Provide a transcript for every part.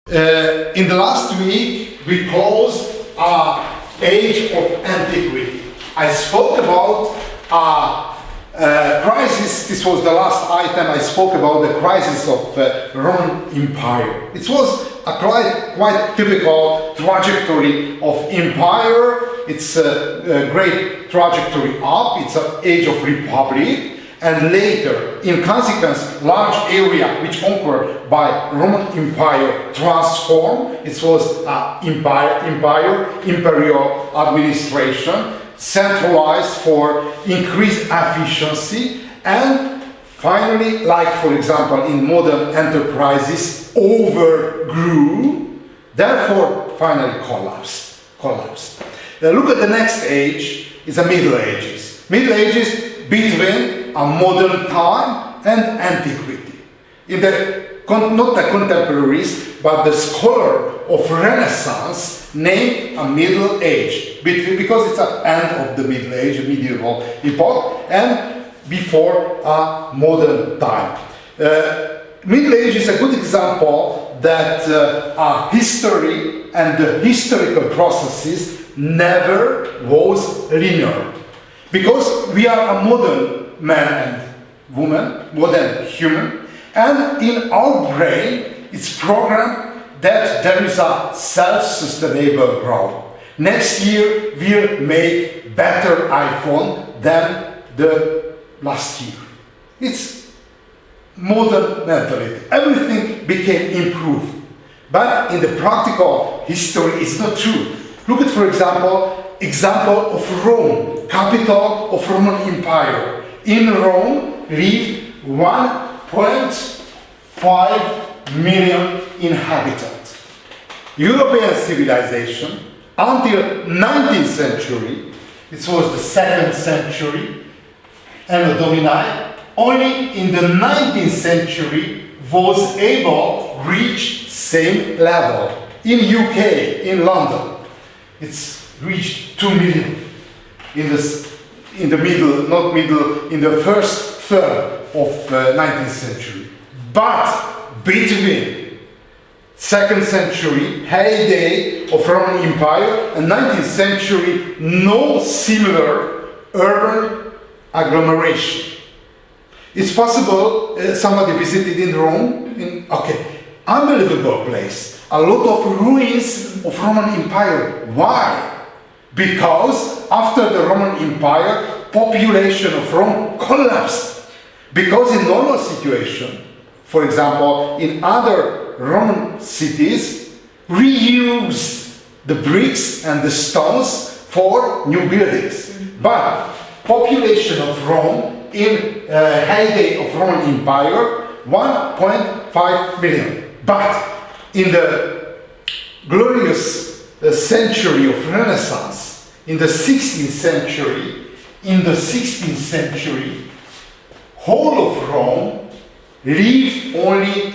In the last week, we closed our Age of Antiquity. I spoke about crisis. This was the last item. I spoke about the crisis of Roman Empire. It was a quite typical trajectory of empire. It's a great trajectory up. It's an age of republic. And later, in consequence, large area which conquered by Roman Empire transformed. It was imperial administration, centralized for increased efficiency, and finally, like for example in modern enterprises, overgrew, therefore finally collapsed. Look at the next age, is the Middle Ages. Middle Ages between a modern time and antiquity. In the, not the contemporaries, but the scholar of Renaissance named a Middle Age, because it's the end of the Middle Age, medieval epoch, and before a modern time. Middle Age is a good example that history and the historical processes never was linear. Because we are a modern man and woman, modern human, and in our brain it's programmed that there is a self-sustainable growth. Next year we'll make better iPhone than the last year. It's modern mentality. Everything became improved. But in the practical history it's not true. Look at, for example of Rome, capital of Roman Empire. In Rome lived 1.5 million inhabitants. European civilization until 19th century, it was the 2nd century, Anno Domini, only in the 19th century was able to reach same level. In UK, in London, it's reached 2 million in the first third of 19th century. But between 2nd century, heyday of Roman Empire, and 19th century, no similar urban agglomeration. It's possible, somebody visited in Rome, unbelievable place. A lot of ruins of Roman Empire. Why? Because after the Roman Empire, population of Rome collapsed. Because in normal situation, for example, in other Roman cities, reused the bricks and the stones for new buildings. But population of Rome in heyday of Roman Empire, 1.5 million. But in the glorious century of Renaissance, in the 16th century, whole of Rome lived only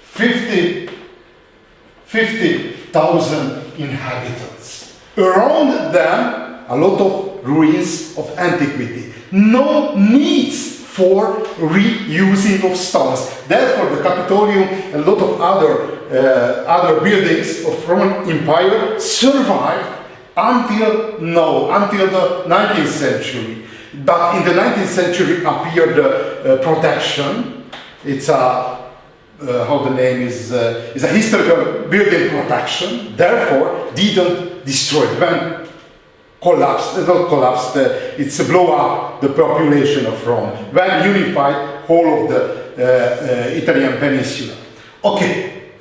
50,000 inhabitants. Around them, a lot of ruins of antiquity. No needs for reusing of stones. Therefore, the Capitolium and a lot of other buildings of Roman Empire survived until the 19th century. But in the 19th century appeared the protection. It's a is a historical building protection. Therefore, didn't destroy it. When it's blow up the population of Rome. When unified whole of the Italian peninsula. Okay,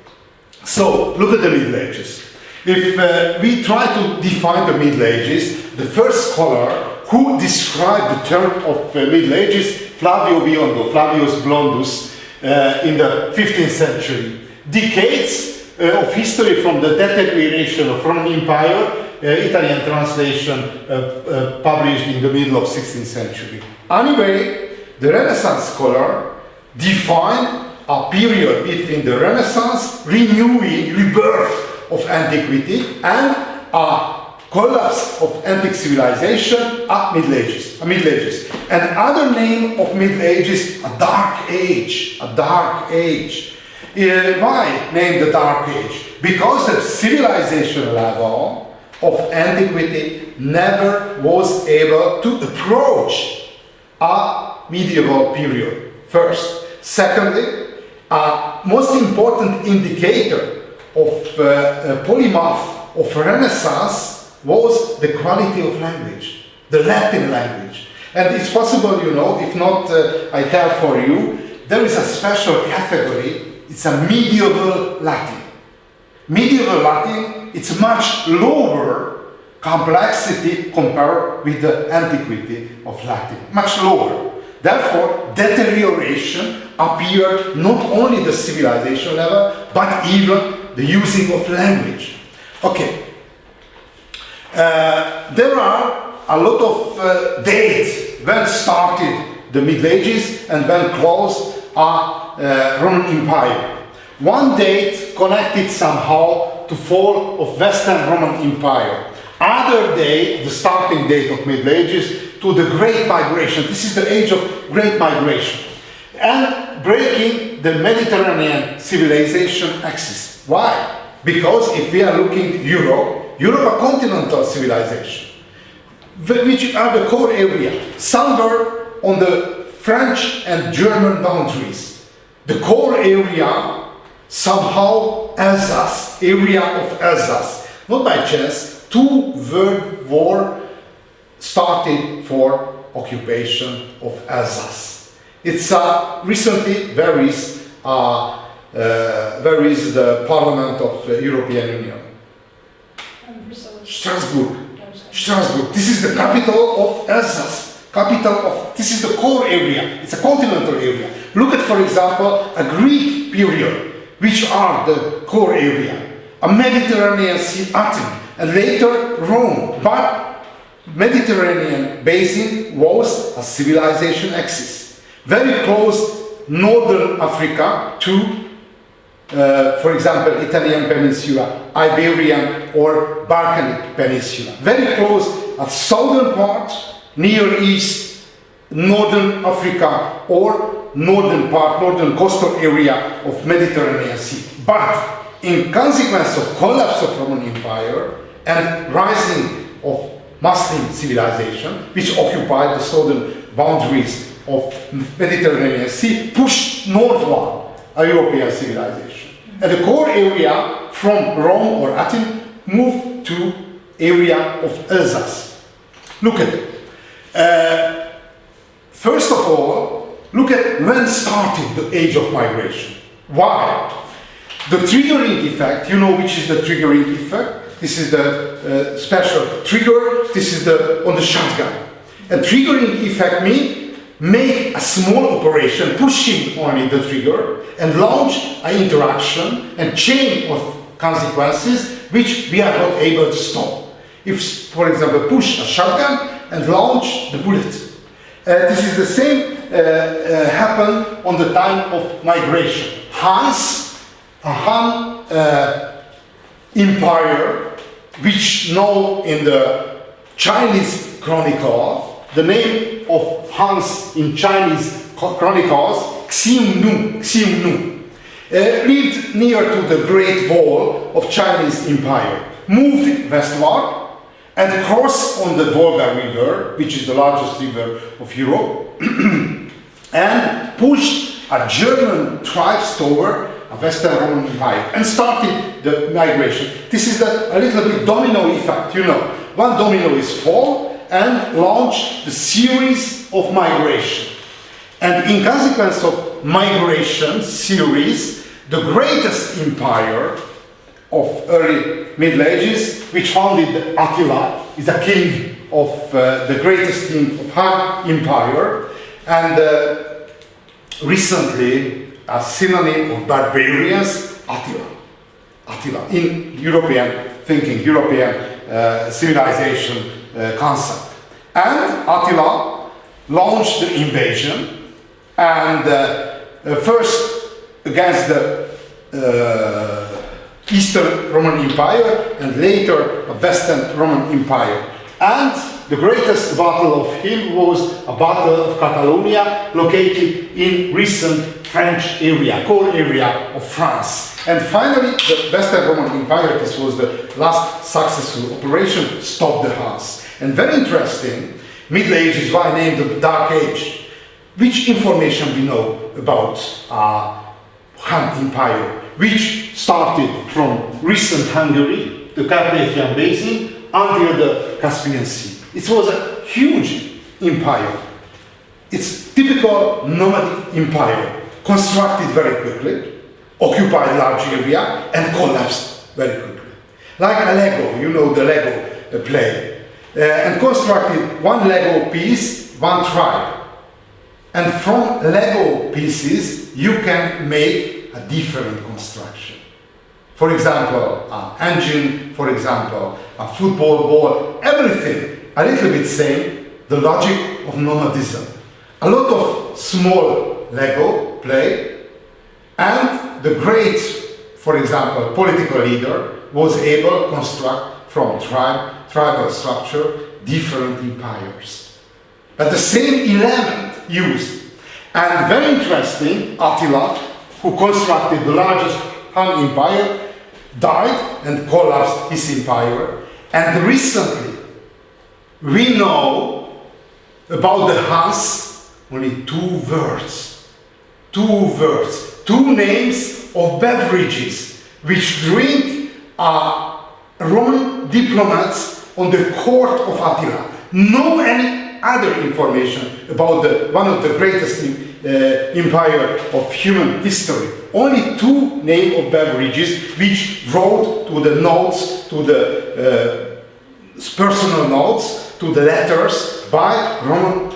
so look at the Middle Ages. If we try to define the Middle Ages, the first scholar who described the term of Middle Ages, Flavius Blondus, in the 15th century. Decades of history from the deterioration of Roman Empire, Italian translation published in the middle of 16th century. Anyway, the Renaissance scholar defined a period between the Renaissance, rebirth of antiquity, and a collapse of antique civilization at Middle Ages. Another name of Middle Ages, a dark age. Why named the Dark Age? Because the civilization level of antiquity never was able to approach a medieval period, first. Secondly, a most important indicator of polymath of Renaissance was the quality of language, the Latin language. And it's possible, you know, if not, I tell for you, there is a special category, it's a medieval Latin. Medieval Latin, it's much lower complexity compared with the antiquity of Latin, much lower. Therefore, deterioration appeared not only the civilization level, but even the using of language. Okay, there are a lot of dates when started the Middle Ages and when closed a Roman Empire. One date connected somehow to fall of Western Roman Empire. Other date, the starting date of Middle Ages, to the Great Migration. This is the age of Great Migration. And breaking the Mediterranean civilization axis. Why? Because if we are looking Europe, a continental civilization, which are the core area, somewhere on the French and German boundaries. The core area, somehow Alsace, area of Alsace. Not by chance, 2 World War started for occupation of Alsace. It's recently where is the Parliament of the European Union? Strasbourg. Strasbourg. This is the capital of Alsace. This is the core area. It's a continental area. Look at, for example, a Greek period, which are the core area. A Mediterranean Sea, Athens, and later Rome. But Mediterranean basin was a civilization axis. Very close northern Africa to, for example, Italian Peninsula, Iberian or Balkanic Peninsula. Very close at southern part, Near East, northern Africa or northern part, northern coastal area of Mediterranean Sea. But in consequence of collapse of Roman Empire and rising of Muslim civilization, which occupied the southern boundaries of Mediterranean Sea, pushed northward a European civilization. And the core area from Rome or Athens moved to area of Alsace. Look at it. First of all, look at when started the age of migration. Why? The triggering effect, you know which is the triggering effect? This is the special trigger, this is on the shotgun. And triggering effect means make a small operation, pushing only the trigger, and launch an interaction and chain of consequences which we are not able to stop. If, for example, push a shotgun and launch the bullet. This is the same happened on the time of migration. Han Empire, which know in the Chinese chronicle, the name of Hans in Chinese chronicles, Xiongnu, lived near to the Great Wall of Chinese Empire, moved westward and crossed on the Volga River, which is the largest river of Europe, and pushed a German tribes toward a Western Roman Empire and started the migration. This is a little bit domino effect, you know. One domino is fall and launch the series of migration. And in consequence of migration series, the greatest empire of early Middle Ages, which founded Attila, is a king of the greatest king of Han Empire, and recently a synonym of barbarians, Attila, in European thinking, European civilization concept. And Attila launched the invasion, and first against the Eastern Roman Empire and later a Western Roman Empire. And the greatest battle of him was a battle of Catalonia located in recent French area, core area of France. And finally, the Western Roman Empire, this was the last successful operation, stopped the Huns. And very interesting, Middle Age is why named the Dark Age. Which information we know about Han Empire, which started from recent Hungary, the Carpathian Basin, until the Caspian Sea. It was a huge empire. It's typical nomadic empire, constructed very quickly, occupied large area, and collapsed very quickly. Like a Lego, you know the Lego play. And constructed one Lego piece, one tribe. And from Lego pieces, you can make a different construction. For example, an engine, for example, a football ball, everything a little bit same, the logic of nomadism. A lot of small Lego play, and the great, for example, political leader was able to construct from tribal structure different empires. But the same element used. And very interesting, Attila, who constructed the largest Han empire, died and collapsed his empire. And recently, we know about the Huns only two names of beverages which drink Roman diplomats on the court of Attila. No any other information about one of the greatest empire of human history. Only two names of beverages which wrote to the notes, to the personal notes, to the letters by Roman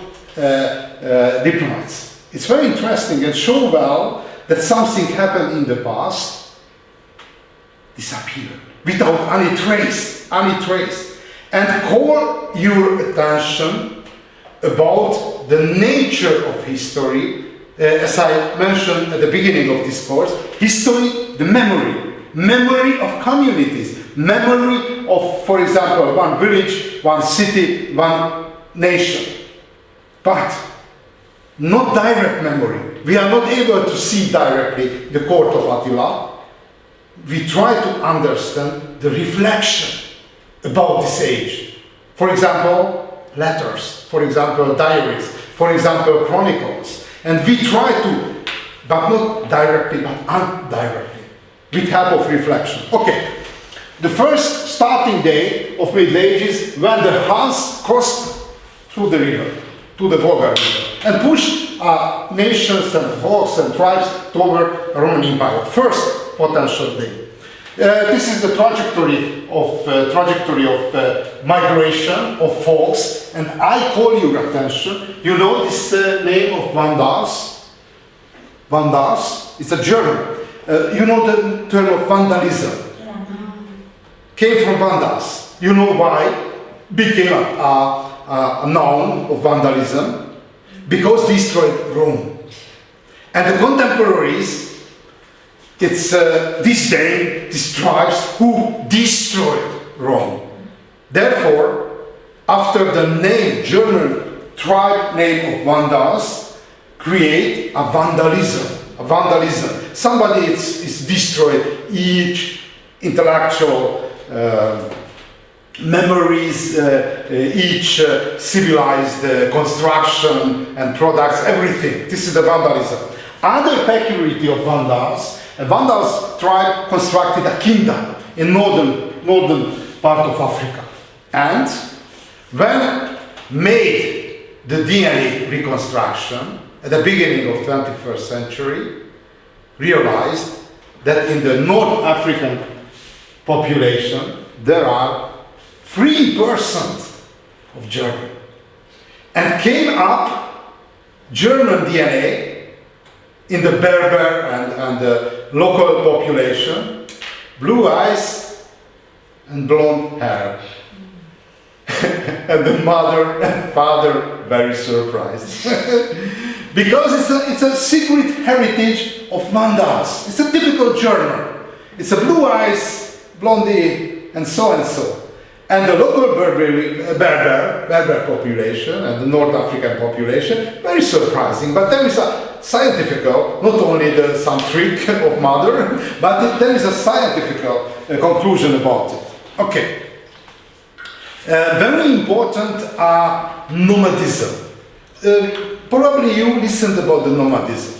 diplomats. It's very interesting and show well that something happened in the past, disappeared, without any trace. And call your attention about the nature of history, as I mentioned at the beginning of this course, history, the memory of communities, memory of, for example, one village, one city, one nation. But not direct memory. We are not able to see directly the court of Attila. We try to understand the reflection about this age. For example, letters, for example, diaries, for example, chronicles. And we try to, but not directly, but indirectly, with help of reflection. Okay, the first starting day of Middle Ages when the Huns crossed through the river, to the Volga River, and pushed nations and folks and tribes toward Roman Empire. First potential day. This is the trajectory of migration of folks, and I call your attention. You know this name of Vandals? Vandals, it's a German. You know the term of vandalism? Came from Vandals. You know why? Became a noun of vandalism because destroyed Rome. And the contemporaries, it's this day, these tribes who destroyed Rome. Therefore, after the name, German tribe name of Vandals, create a vandalism. Somebody is destroyed each intellectual memories, each civilized construction and products, everything. This is the vandalism. Other peculiarity of Vandals, a Vandals tribe constructed a kingdom in northern part of Africa. And when made the DNA reconstruction at the beginning of 21st century, realized that in the North African population there are 3% of German. And came up German DNA in the Berber and the local population, blue eyes and blonde hair. And the mother and father very surprised. Because it's a secret heritage of Vandals. It's a typical German. It's a blue eyes, blondie, and so and so. And the local Berber population and the North African population, very surprising. But there is a scientific, not only some trick of mother, but there is a scientific conclusion about it. Okay. Very important are nomadism. Probably you listened about the nomadism.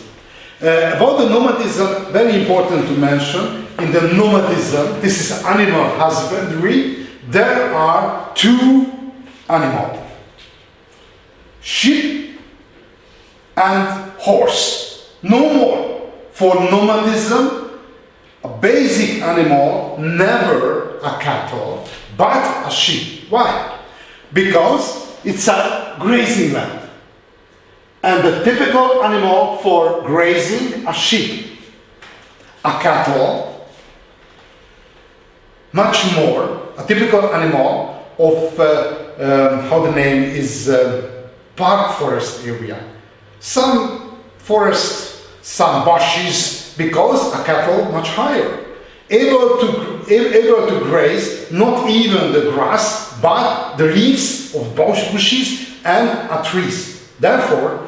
About the nomadism, very important to mention, in the nomadism, this is animal husbandry, there are two animals, sheep and horse, no more. For nomadism, a basic animal, never a cattle, but a sheep. Why? Because it's a grazing land. And the typical animal for grazing, a sheep. A cattle, much more, a typical animal of, how the name is, park forest area. Some forests, some bushes, because a cattle much higher. Able to graze not even the grass, but the leaves of bushes and trees. Therefore,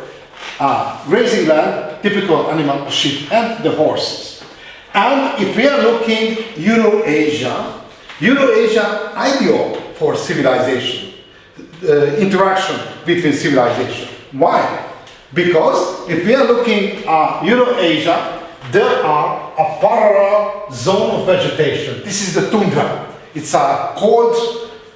grazing land, typical animal, sheep and the horses. And if we are looking Eurasia, ideal for civilization, interaction between civilization. Why? Because if we are looking Eurasia, there are a parallel zone of vegetation. This is the tundra. It's a cold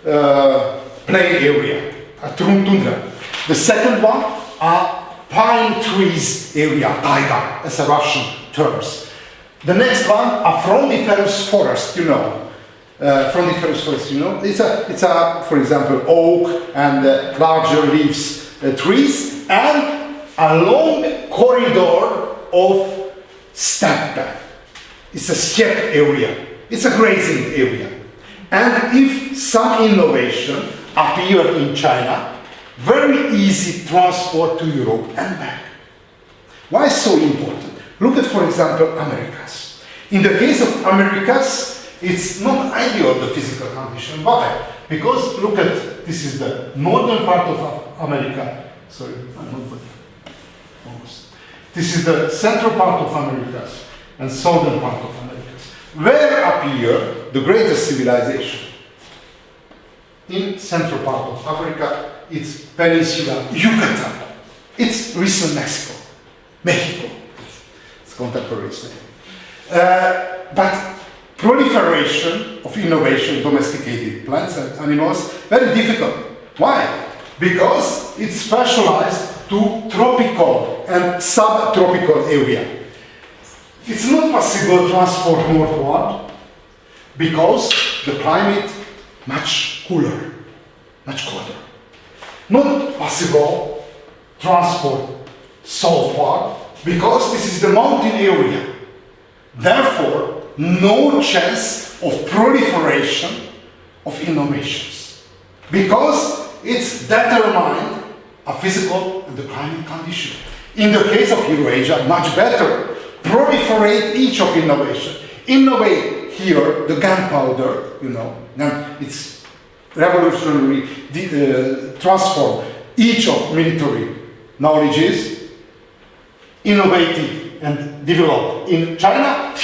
plain area, a tundra. The second one, a pine trees area, taiga, as a Russian terms. The next one, a frondiferous forest, frondiferous forest, it's a, for example, oak and larger leaves trees, and a long corridor of steppe. It's a steppe area. It's a grazing area. And if some innovation appear in China, very easy transport to Europe and back. Why so important? Look at, for example, Americas. In the case of Americas, it's not ideal, the physical condition. Why? Because look at, this is the northern part of America. Sorry, I'm not good. Almost. This is the central part of Americas and southern part of Americas. Where appear the greatest civilization? In central part of Africa, it's Peninsula Yucatan. It's recent Mexico. It's contemporary name. But proliferation of innovation, domesticated plants and animals, very difficult. Why? Because it's specialized to tropical and subtropical area. It's not possible to transport northward because the climate much cooler, much colder. Not possible transport southward because this is the mountain area. Therefore, no chance of proliferation of innovations because it's determined a physical and the climate condition. In the case of Eurasia, much better. Proliferate each of innovation. Innovate here the gunpowder, it's revolutionary, transform each of military knowledges, innovative and develop in China,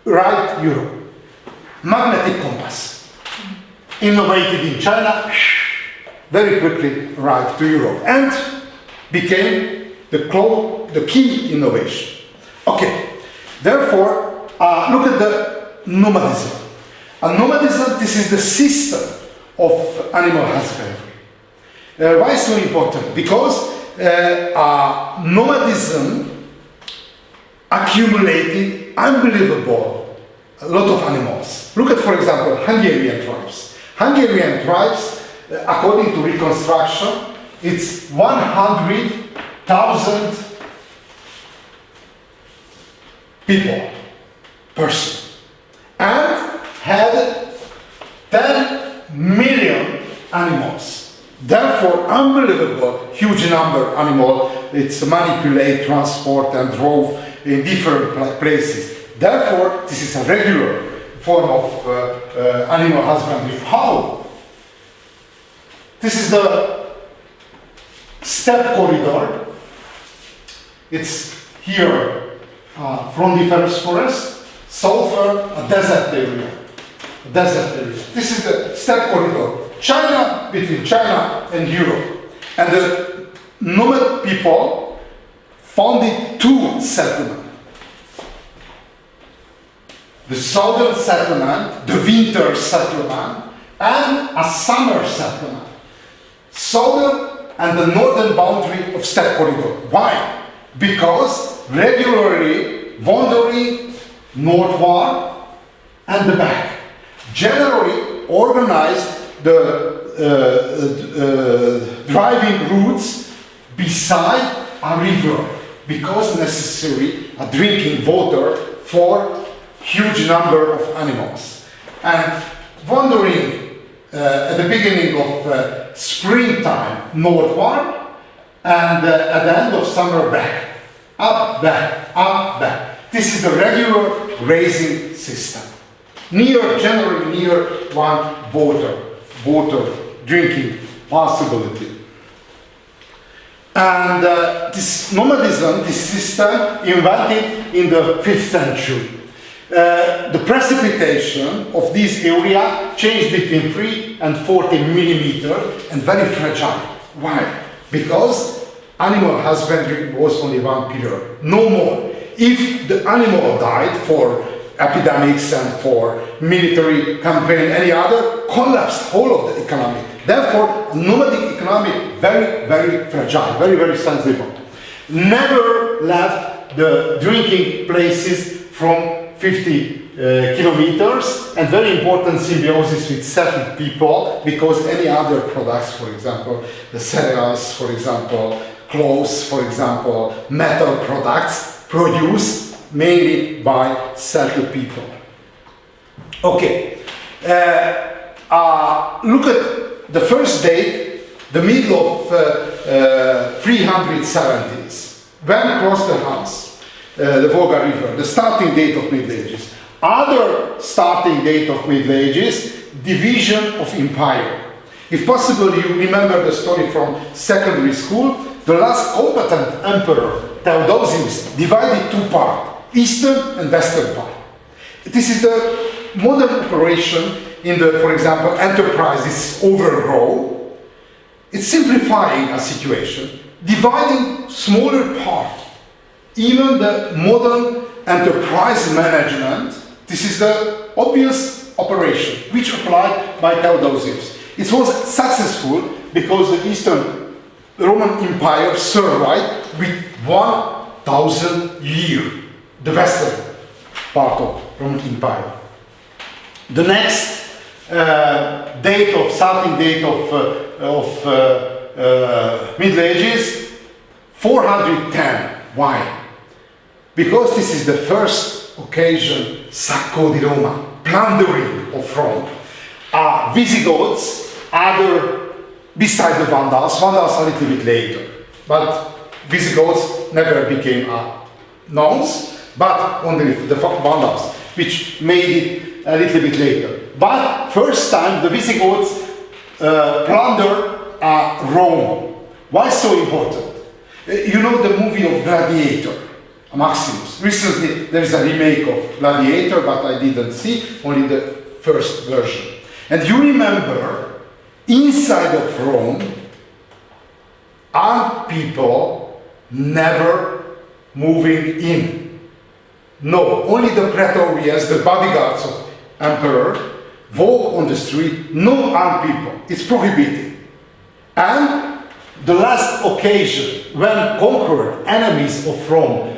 right Europe. Magnetic compass, innovated in China, very quickly arrived to Europe and became the key innovation. Okay, therefore, look at the nomadism. Nomadism, this is the system of animal husbandry. Why so important? Because nomadism accumulated unbelievable a lot of animals. Look at, for example, Hungarian tribes. Hungarian tribes, according to reconstruction, it's 100,000 person, and had 10 million animals. Therefore, unbelievable, huge number of animals. It's manipulate, transport, and drove in different places. Therefore, this is a regular form of animal husbandry. How? This is the steppe corridor. it's here frondiferous forest, southern a desert area. This is the steppe corridor, China, between China and Europe. And the nomad people founded two settlements. The southern settlement, the winter settlement, and a summer settlement. Southern and the northern boundary of steppe corridor. Why? Because regularly wandering northward and the back. Generally organized the driving routes beside a river because necessary a drinking water for huge number of animals. And wandering at the beginning of springtime northward and at the end of summer back. Up, back, up, back. This is the regular grazing system. Generally near one water drinking possibility. And this nomadism, this system, invented in the 5th century. The precipitation of this area changed between 3 and 40 millimeter and very fragile. Why? Because animal husbandry was only one pillar, no more. If the animal died for epidemics and for military campaign, any other, collapsed whole of the economy. Therefore, nomadic economy very, very fragile, very, very sensible. Never left the drinking places from 50 kilometers, and very important symbiosis with settled people, because any other products, for example, the cereals, for example, clothes, for example, metal products, produced mainly by settled people. Okay, look at the first date, the middle of 370s, when across the Hans, the Volga River, the starting date of Middle Ages. Other starting date of Middle Ages, division of empire. If possible, you remember the story from secondary school. The last competent emperor, Theodosius, divided two parts, eastern and western part. This is the modern operation in the, for example, enterprises overgrow. It's simplifying a situation, dividing smaller part. Even the modern enterprise management, this is the obvious operation which applied by Theodosius. It was successful because the Eastern Roman Empire survived with 1,000 years, the western part of Roman Empire. The next starting date of Middle Ages, 410. Why? Because this is the first occasion, Sacco di Roma, plundering of Rome. Visigoths, beside the Vandals a little bit later, but Visigoths never became nouns, but only the Vandals, which made it a little bit later. But first time the Visigoths plunder Rome. Why so important? You know the movie of Gladiator, Maximus. Recently there is a remake of Gladiator, but I didn't see, only the first version. And you remember, inside of Rome, armed people never moving in. No, only the praetorians, the bodyguards of emperor, walk on the street, no armed people. It's prohibited. And the last occasion when conquered enemies of Rome,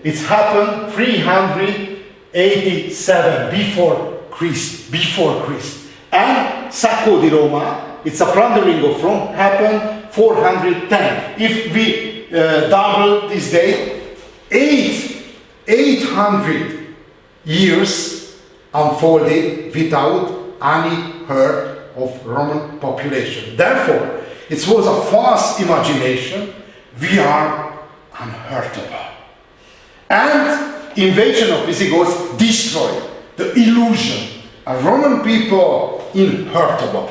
it's happened 387 before Christ. And Sacco di Roma, it's a plundering of Rome, happened 410. If we double this date, 800 years unfolded without any hurt of Roman population. Therefore, it was a false imagination. We are unhurtable. And invasion of Visigoths destroyed the illusion. A Roman people unhurtable.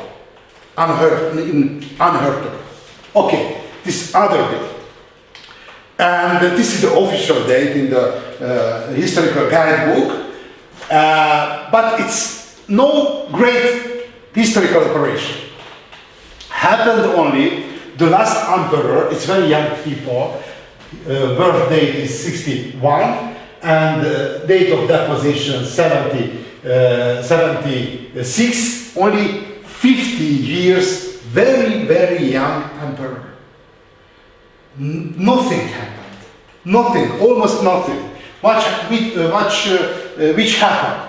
Unhurtable. Okay, this other bit. And this is the official date in the historical guidebook. But it's no great historical operation. Happened only the last emperor, it's very young people, birth date is 61, and date of deposition 76, only 50 years, very, very young emperor. Nothing happened, nothing, almost nothing. Which happened?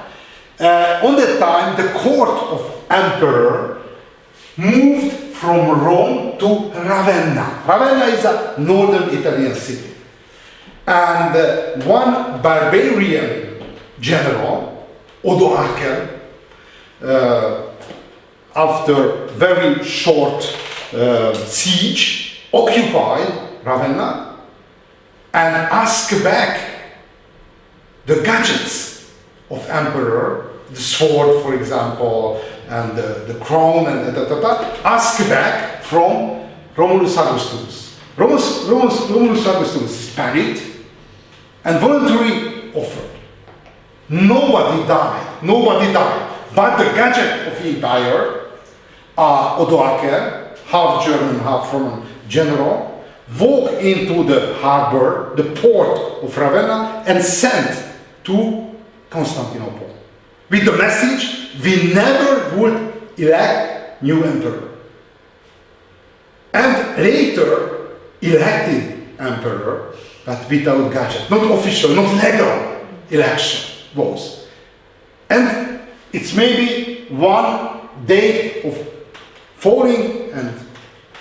On that time, the court of emperor moved from Rome to Ravenna. Ravenna is a northern Italian city. And one barbarian general, Odoacer, after very short siege, occupied Ravenna and asked back the gadgets of emperor, the sword, for example, and the crown, and asked back from Romulus Augustus. Romulus Augustus panicked and voluntarily offered. Nobody died, but the gadget of the empire, Odoacer, half German, half Roman general, walked into the harbor, the port of Ravenna, and sent to Constantinople with the message, we never would elect new emperor. And later elected emperor, but without gadget, not official, not legal election was. And it's maybe one date of falling and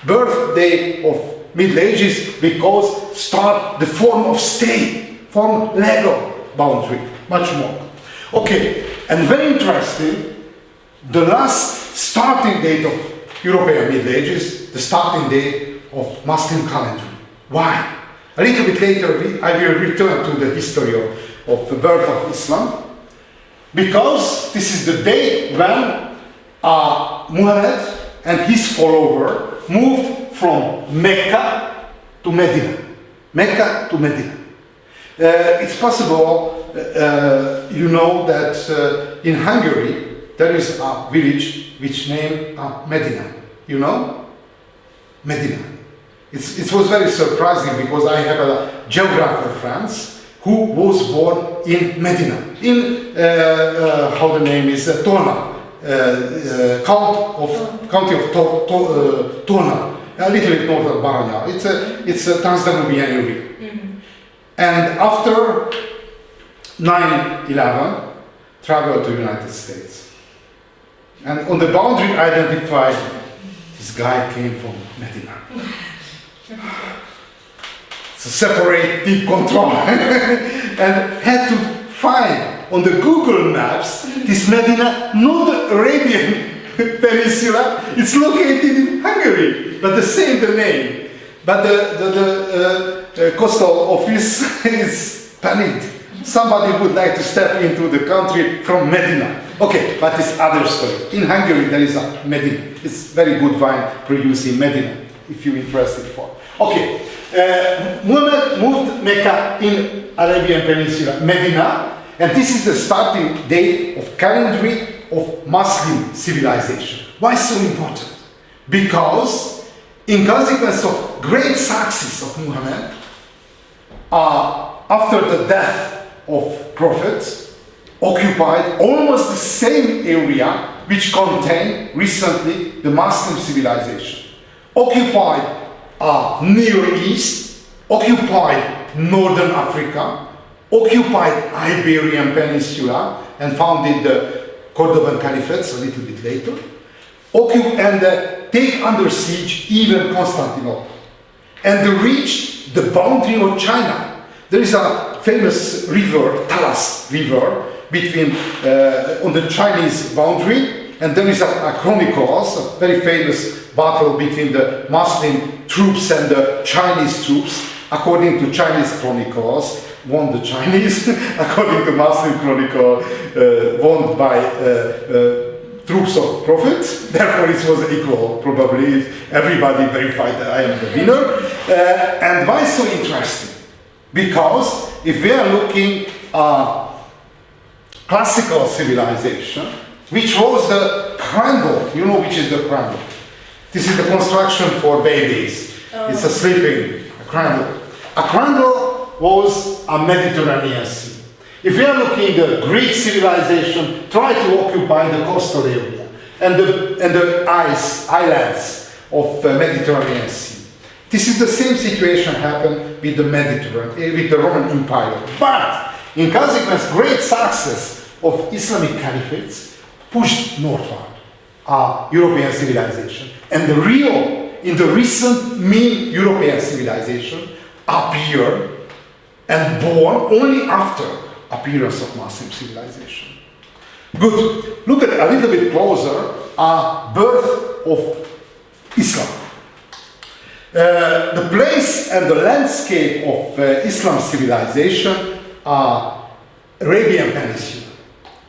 birthday of Middle Ages, because start the form of state, form legal boundary, much more. Okay, and very interesting, the last starting date of European Middle Ages, the starting date of Muslim calendar. Why? A little bit later, I will return to the history of the birth of Islam, because this is the date when Muhammad and his follower moved from Mecca to Medina. Mecca to Medina. It's possible, you know, that in Hungary there is a village which named Medina. You know? Medina. It was very surprising, because I have a geographer friends who was born in Medina, in how the name is, Tolna, county of Tolna, a little bit north of Baranya. It's a Transdanubian area. And after 9/11, traveled to United States. And on the boundary identified, this guy came from Medina. So separate, deep control. And had to find on the Google Maps this Medina, not the Arabian Peninsula, it's located in Hungary, but the same the name. But the coastal office is panicked. Somebody would like to step into the country from Medina. Okay, but it's other story. In Hungary there is a Medina. It's very good wine produced in Medina, if you're interested for. Okay, Muhammad moved Mecca in Arabian Peninsula, Medina, and this is the starting date of calendar of Muslim civilization. Why so important? Because in consequence of great success of Muhammad, after the death of prophets, occupied almost the same area which contained recently the Muslim civilization. Occupied Near East, occupied Northern Africa, occupied Iberian Peninsula and founded the Cordovan Caliphates a little bit later, and take under siege even Constantinople, and reached the boundary of China. There is a famous river, Talas River, between on the Chinese boundary, and there is a chronicles, a very famous battle between the Muslim troops and the Chinese troops. According to Chinese chronicles, won the Chinese. According to Muslim chronicle, won by troops of prophets. Therefore, it was equal. Probably, if everybody verified that I am the winner. And why so interesting? Because if we are looking at classical civilization, which was the cradle, you know which is the cradle? This is the construction for babies. It's a sleeping cradle. A cradle was a Mediterranean Sea. If we are looking at the Greek civilization, try to occupy the coastal area and the islands of the Mediterranean Sea. This is the same situation happened with the Mediterranean, with the Roman Empire. But in consequence, great success of Islamic caliphates pushed northward European civilization. And in the recent mean European civilization appeared and born only after appearance of Muslim civilization. Good. Look at a little bit closer, birth of Islam. The place and the landscape of Islam civilization are Arabian Peninsula.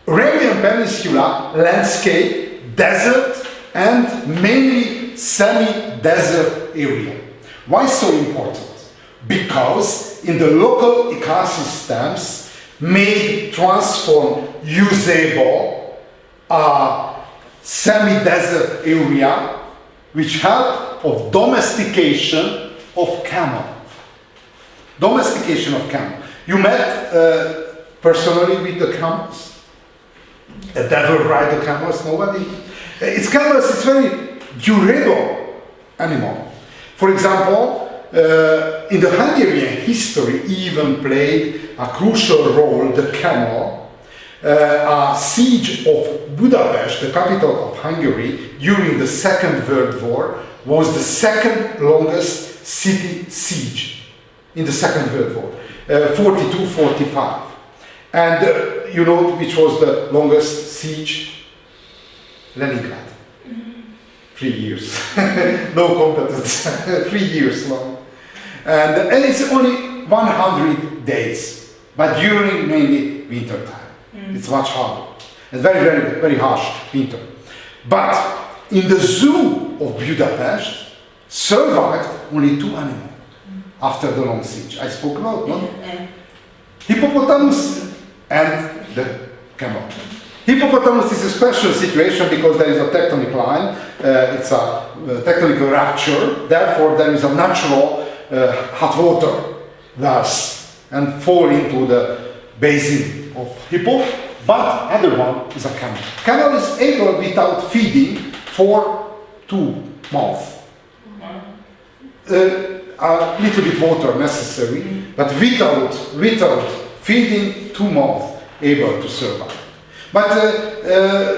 Arabian Peninsula landscape, desert and mainly semi-desert area. Why so important? Because in the local ecosystems made transform usable semi-desert area which help of domestication of camel. Domestication of camel. You met personally with the camels? A devil ride the camels? Nobody? It's camels, it's very durable animal. For example, in the Hungarian history even played a crucial role, the camel. A siege of Budapest, the capital of Hungary, during the Second World War was the second longest city siege in the Second World War, 42-45. And you know which was the longest siege? Leningrad. 3 years. No competence. 3 years long. And it's only 100 days, but during mainly winter time. It's much harder and very, very, very harsh winter. But in the zoo of Budapest survived only 2 animals after the long siege. I spoke about, no? Hippopotamus and the camel. Hippopotamus is a special situation because there is a tectonic line, it's a tectonic rupture, therefore there is a natural hot water thus and fall into the basin of hippo, but other one is a camel. Camel is able without feeding for 2 months. A little bit water necessary, but without feeding 2 months able to survive. But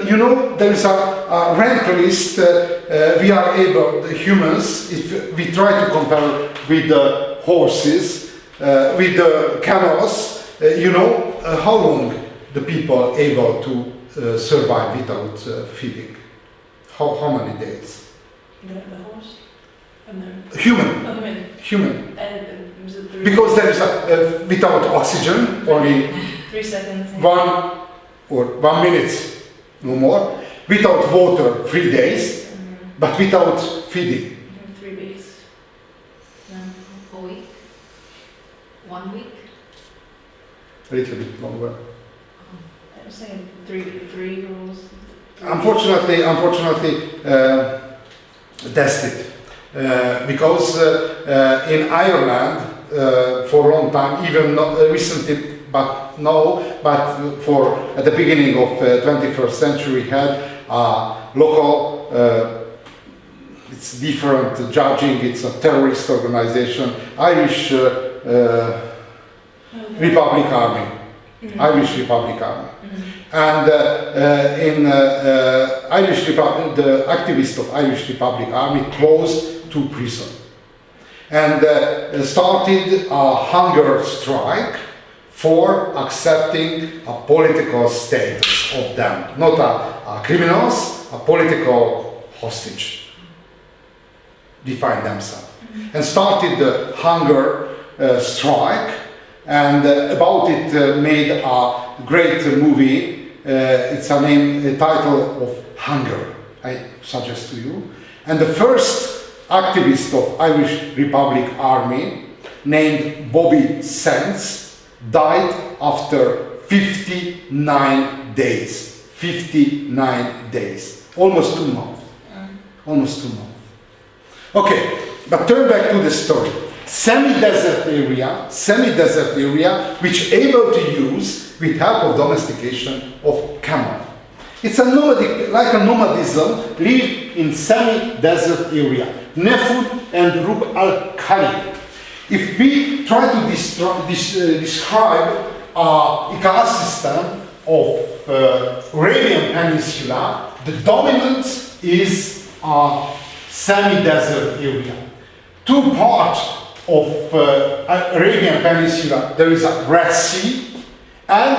you know, there is a rank list. We are able, the humans, if we try to compare with the horses, with the camels, you know how long the people able to survive without feeding? How many days? The horse? Human. Oh, Human. was it 3 Because there is a, without oxygen, only 3 seconds? 1 or 1 minute, no more. Without water, 3 days, but without feeding. 3 weeks. A week? 1 week? A little bit longer. I was saying 3 rules. Unfortunately, tested. Because in Ireland, for a long time, even not recently, but for at the beginning of 21st century, had local. It's different judging. It's a terrorist organization, Irish Republic Army, Irish Republic Army, and in Irish Republic, the activists of Irish Republic Army closed 2 prisons and started a hunger strike for accepting a political status of them, not a criminals, a political hostage, define themselves, and started the hunger strike, and about it made a great movie. It's a title of Hunger, I suggest to you. And the first activist of Irish Republic Army named Bobby Sands died after 59 days. 59 days. Almost 2 months. Almost 2 months. Okay, but turn back to the story. Semi-desert area which able to use with help of domestication of camel. It's a nomadic, like a nomadism, live in semi-desert area, Nefud and Rub al-Khali. If we try to describe ecosystem of Arabian Peninsula, the dominant is semi-desert area. 2 parts of Arabian Peninsula, there is a Red Sea, and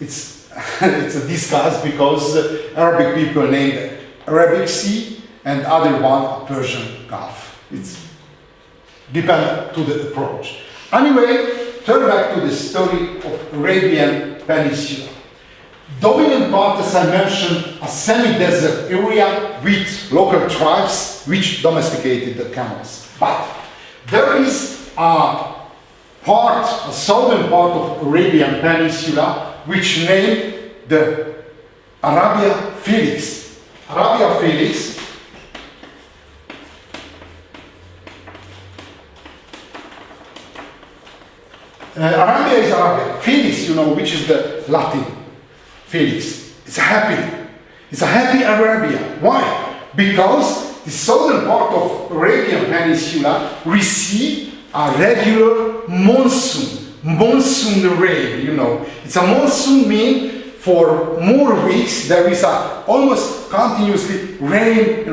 it's it's a disguise because Arabic people named Arabic Sea and other one Persian Gulf. It's depend to the approach. Anyway, turn back to the story of Arabian Peninsula. Dominant part, as I mentioned, a semi-desert area with local tribes which domesticated the camels. But there is a southern part of Arabian Peninsula which named the Arabia Felix. Arabia Felix Arabia is Arabia. Felix, you know, which is the Latin. Felix. It's a happy Arabia. Why? Because the southern part of Arabian Peninsula receive a regular monsoon rain, you know. It's a monsoon mean for more weeks there is a almost continuously rain.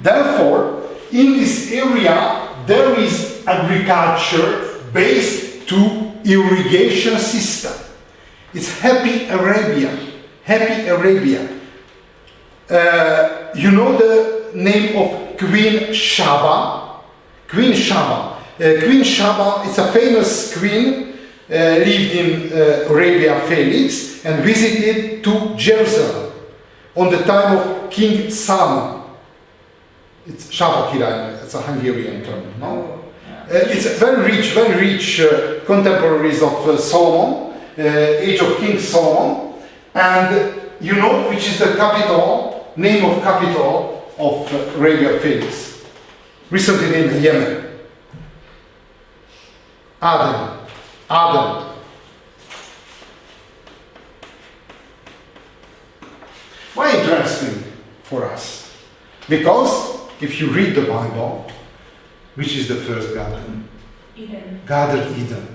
Therefore, in this area there is agriculture based to irrigation system. It's happy Arabia. You know the name of Queen Shaba? Queen Shaba is a famous queen, lived in Arabia Felix and visited to Jerusalem on the time of King Salman. It's Shaba Kirai, it's a Hungarian term, no? It's very rich contemporaries of Solomon, age of King Solomon, and you know which is the name of capital of Arabia Felix, recently named Yemen. Aden. Why interesting for us? Because if you read the Bible, which is the first garden? Eden. Garden Eden.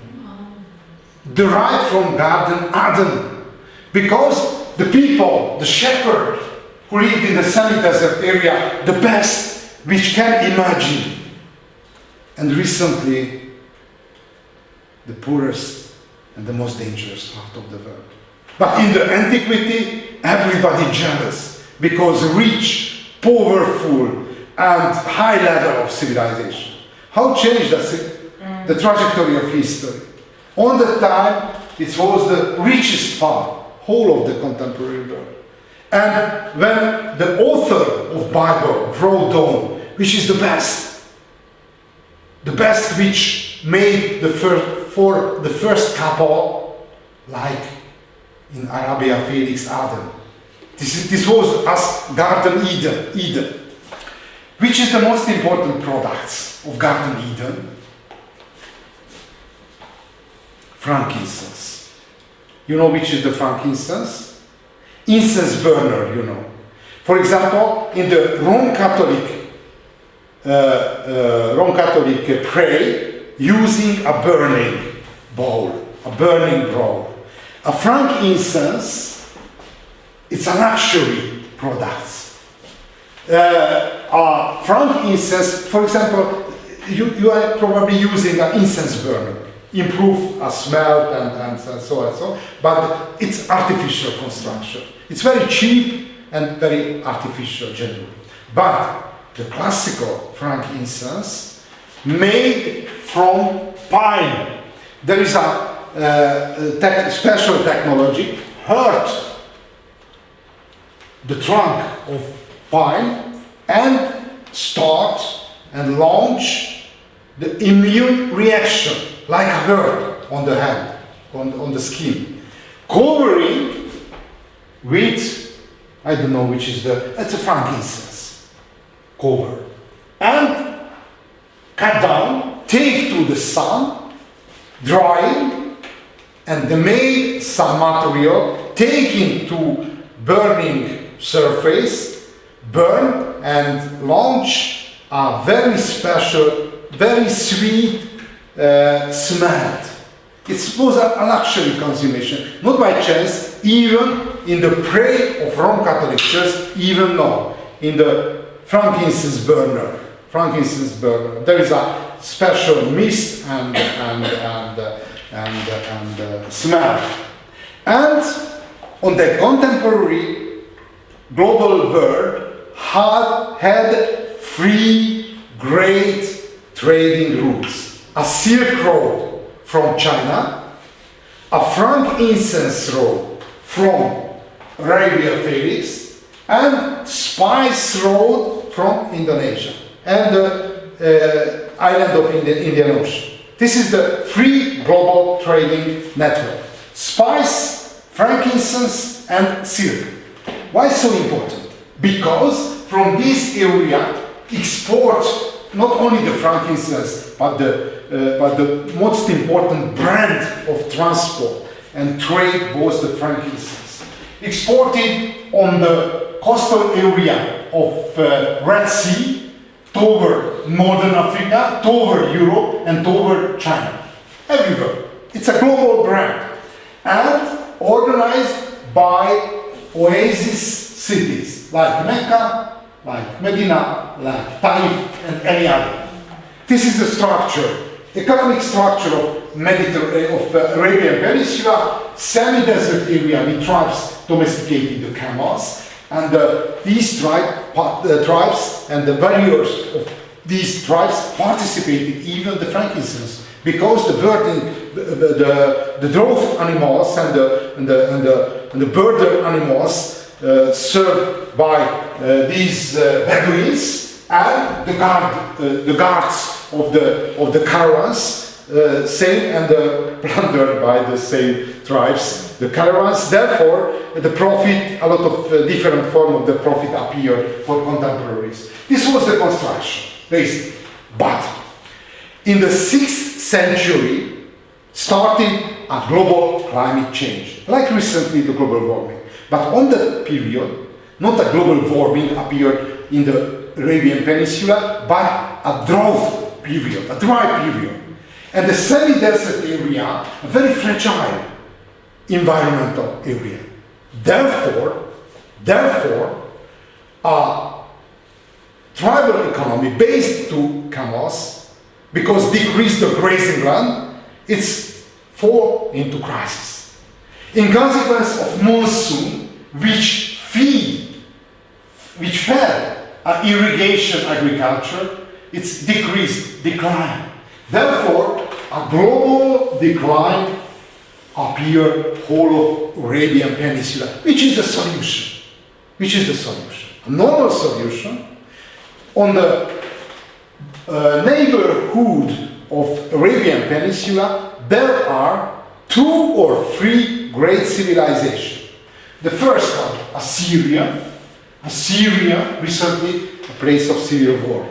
Derived from Garden Eden. Because the people, the shepherd, who lived in the semi-desert area, the best which can imagine. And recently, the poorest and the most dangerous part of the world. But in the antiquity, everybody jealous because rich, powerful, and high level of civilization. How changed the trajectory of history? On that time, it was the richest part, whole of the contemporary world. And when the author of Bible wrote down, which is the best which made the first couple, like in Arabia Felix Adam. This was as Garden Eden. Which is the most important products of Garden Eden? Frankincense. You know which is the frankincense? Incense burner, you know. For example, in the Roman Catholic pray using a burning bowl. A frankincense, it's a luxury product. Frankincense, for example, you are probably using an incense burner, improve a smell and so, but it's artificial construction. It's very cheap and very artificial generally. But the classical frankincense made from pine. There is a special technology, hurt the trunk of pine and start and launch the immune reaction, like a hurt on the hand, on the skin, covering with, I don't know which is it's a frankincense cover, and cut down, take to the sun, drying, and the made some material, taking to burning surface, burn and launch a very special, very sweet smell. It was a luxury consummation, not by chance, even in the prey of Roman Catholic Church, even now, in the frankincense burner, there is a special mist and smell. And on the contemporary global world had three great trading routes: a Silk Road from China, a frankincense road from Arabia Felix, and spice road from Indonesia and the island of Indian Ocean. This is the three global trading network: spice, frankincense, and silk. Why so important? Because from this area export not only the frankincense but the most important brand of transport and trade was the frankincense, exported on the coastal area of Red Sea toward Northern Africa, toward Europe, and toward China. Everywhere. It's a global brand and organized by oasis cities like Mecca, like Medina, like Taif, and any other. This is the structure, economic structure of Arabian Peninsula, semi-desert area with tribes domesticating the camels, and these tribes and the warriors of these tribes participated even the frankincense, because the birding, the drove animals and the birder animals served by these Bedouins and the guards of the caravans, same and plundered by the same tribes, the caravans. Therefore, the profit, a lot of different form of the profit appeared for contemporaries. This was the construction, basically. But in the 6th century, started a global climate change, like recently the global warming. But on that period, not a global warming appeared in the Arabian Peninsula, but a drought period, a dry period. And the semi-desert area, a very fragile environmental area. Therefore, a tribal economy based to camels, because decreased the grazing land, it's fall into crisis. In consequence of monsoon, which fed irrigation agriculture, it's decline. Therefore, a global decline appeared whole of Arabian Peninsula. Which is the solution? A normal solution. On the neighborhood of Arabian Peninsula, there are 2 or 3 great civilizations. The first one, Assyria. Assyria, recently a place of civil war.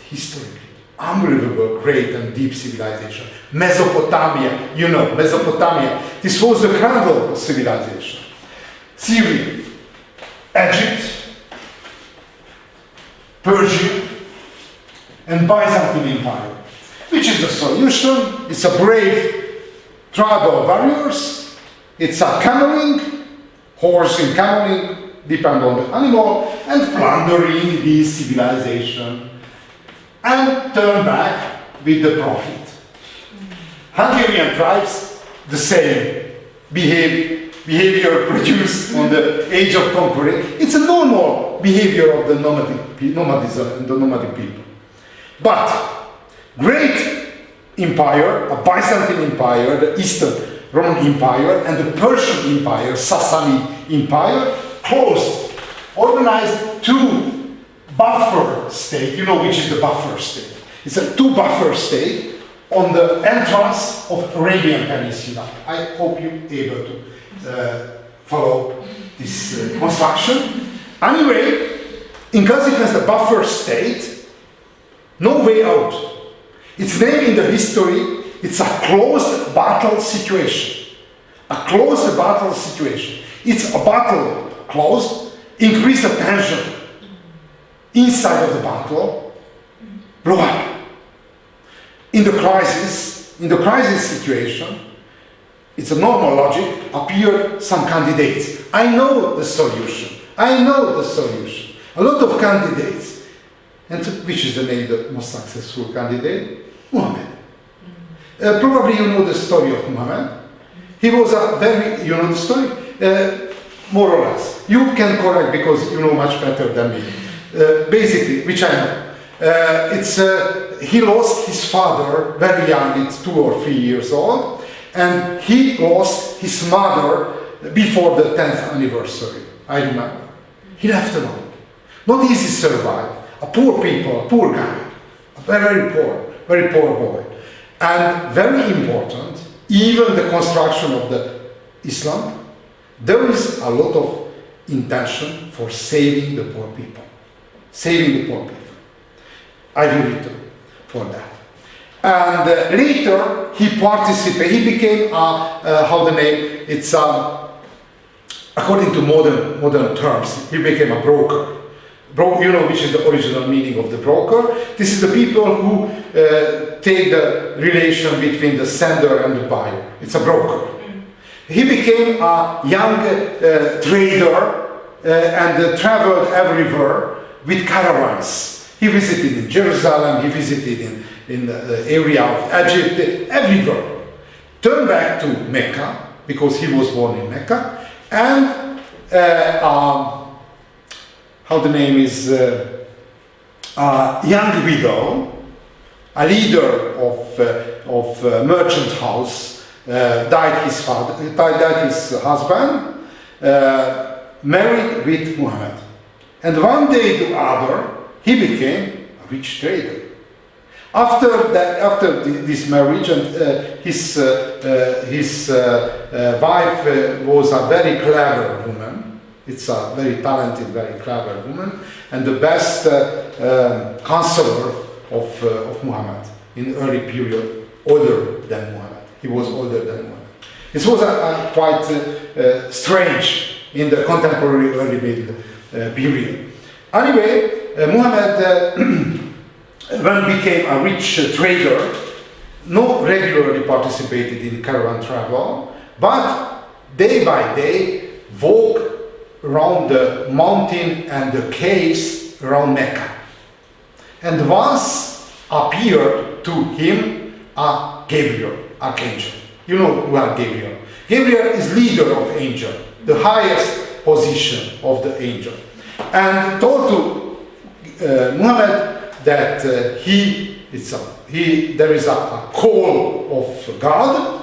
Historically, unbelievable, great and deep civilization. Mesopotamia, you know, Mesopotamia. This was the cradle of civilization. Syria, Egypt, Persia, and Byzantine Empire. Which is the solution? It's a brave tribal warriors. It's a cameling, horse in cameling, depend on the animal, and plundering this civilization, and turn back with the profit. Hungarian tribes, the same behavior produced on the age of conquering. It's a normal behavior of the nomadism and the nomadic people. But great empire, a Byzantine Empire, the Eastern Roman Empire, and the Persian Empire, Sassanid Empire, closed, organized 2 buffer states. You know which is the buffer state. It's a two buffer state on the entrance of Arabian Peninsula. I hope you're able to follow this construction. Anyway, in consequence, the buffer state, no way out. Its name in the history, it's a closed battle situation. A closed battle situation. It's a battle closed, increase the tension inside of the battle, blow up. In the crisis situation, it's a normal logic, appear some candidates. I know the solution. I know the solution. A lot of candidates. And which is the name of the most successful candidate? Muhammad. Probably you know the story of Muhammad. He was a very, you know the story? More or less. You can correct because you know much better than me. Basically, which I know. He lost his father very young, it's 2 or 3 years old, and he lost his mother before the 10th anniversary, I remember. He left alone. Not easy to survive. A poor people, a poor guy, a very poor boy. And very important, even the construction of the Islam, there is a lot of intention for saving the poor people. Saving the poor people. I will return for that. And later he participated, he became, how the name, it's according to modern terms, he became a broker. You know which is the original meaning of the broker. This is the people who take the relation between the sender and the buyer. It's a broker. He became a young trader and traveled everywhere with caravans. He visited in Jerusalem, he visited in the area of Egypt, everywhere. Turned back to Mecca, because he was born in Mecca, and how the name is, a young widow, a leader of merchant house, died his husband, married with Muhammad. And one day to other, he became a rich trader. After this marriage, and his wife was a very clever woman. It's a very talented, very clever woman, and the best counselor of Muhammad in the early period, older than Muhammad. He was older than Muhammad. This was quite strange in the contemporary early middle period. Anyway, Muhammad when became a rich trader, not regularly participated in caravan travel, but day by day walked around the mountain and the caves around Mecca. And once appeared to him a Gabriel, archangel. You know who are Gabriel? Gabriel is leader of angel, the highest position of the angel. And told to Muhammad that there is a call of God,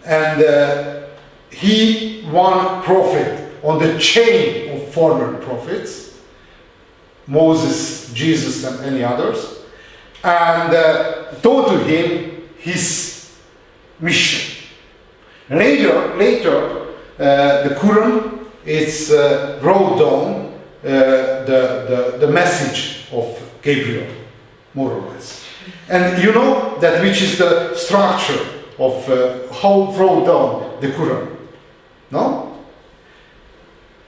and he one prophet on the chain of former prophets, Moses, Jesus, and any others, and told to him his mission. Later, the Quran wrote down the message of Gabriel, more or less. And you know that which is the structure of how wrote down the Quran? No?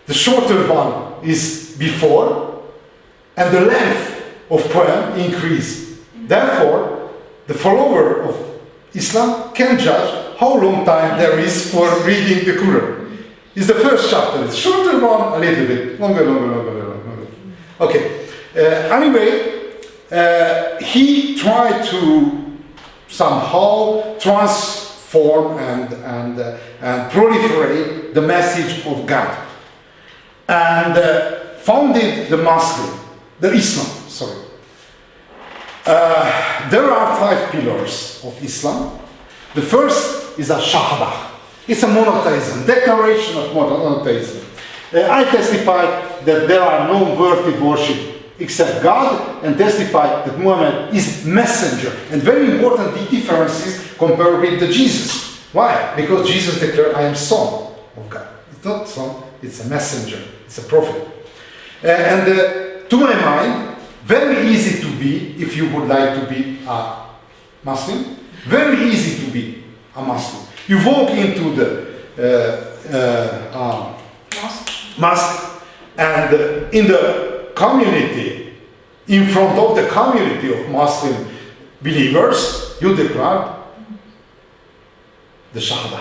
The shorter one is before, and the length of poem increase. Therefore, the follower of Islam can judge how long time there is for reading the Quran. It's the first chapter. It's shorter one, a little bit longer. Okay. Anyway, he tried to somehow transform and proliferate the message of God, and founded the Islam. There are 5 pillars of Islam. The first is a Shahada. It's a monotheism, declaration of monotheism. I testify that there are no worthy worship accept God and testify that Muhammad is messenger. And very important, the differences compared with the Jesus. Why? Because Jesus declared, I am son of God. It's not son, it's a messenger, it's a prophet. To my mind, very easy to be, if you would like to be a Muslim, very easy to be a Muslim. You walk into the mosque, and in the community, in front of the community of Muslim believers, you declare the Shahada.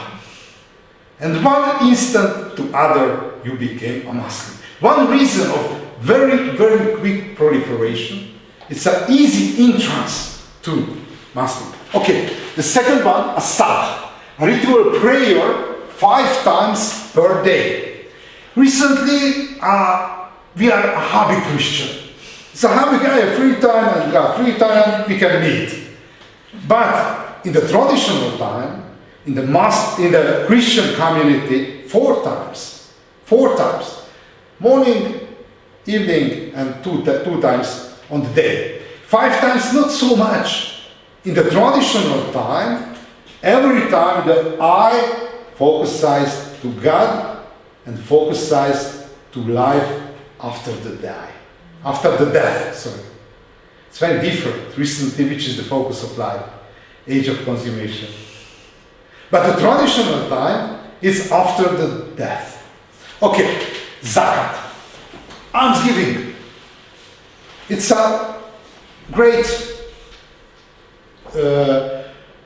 And one instant to other, you became a Muslim. One reason of very, very quick proliferation, it's an easy entrance to Muslim. Okay, the second one, a salah, a ritual prayer 5 times per day. Recently, we are a hobby Christian. It's a hobby guy, free time, and free time we can meet. But in the traditional time, in the mosque, in the Christian community, 4 times. 4 times. Morning, evening, and two times on the day. 5 times, not so much. In the traditional time, every time the eye focused to God and focused to life after the death, sorry. It's very different, recently, which is the focus of life, age of consummation. But the traditional time is after the death. Okay, zakat, almsgiving. It's a great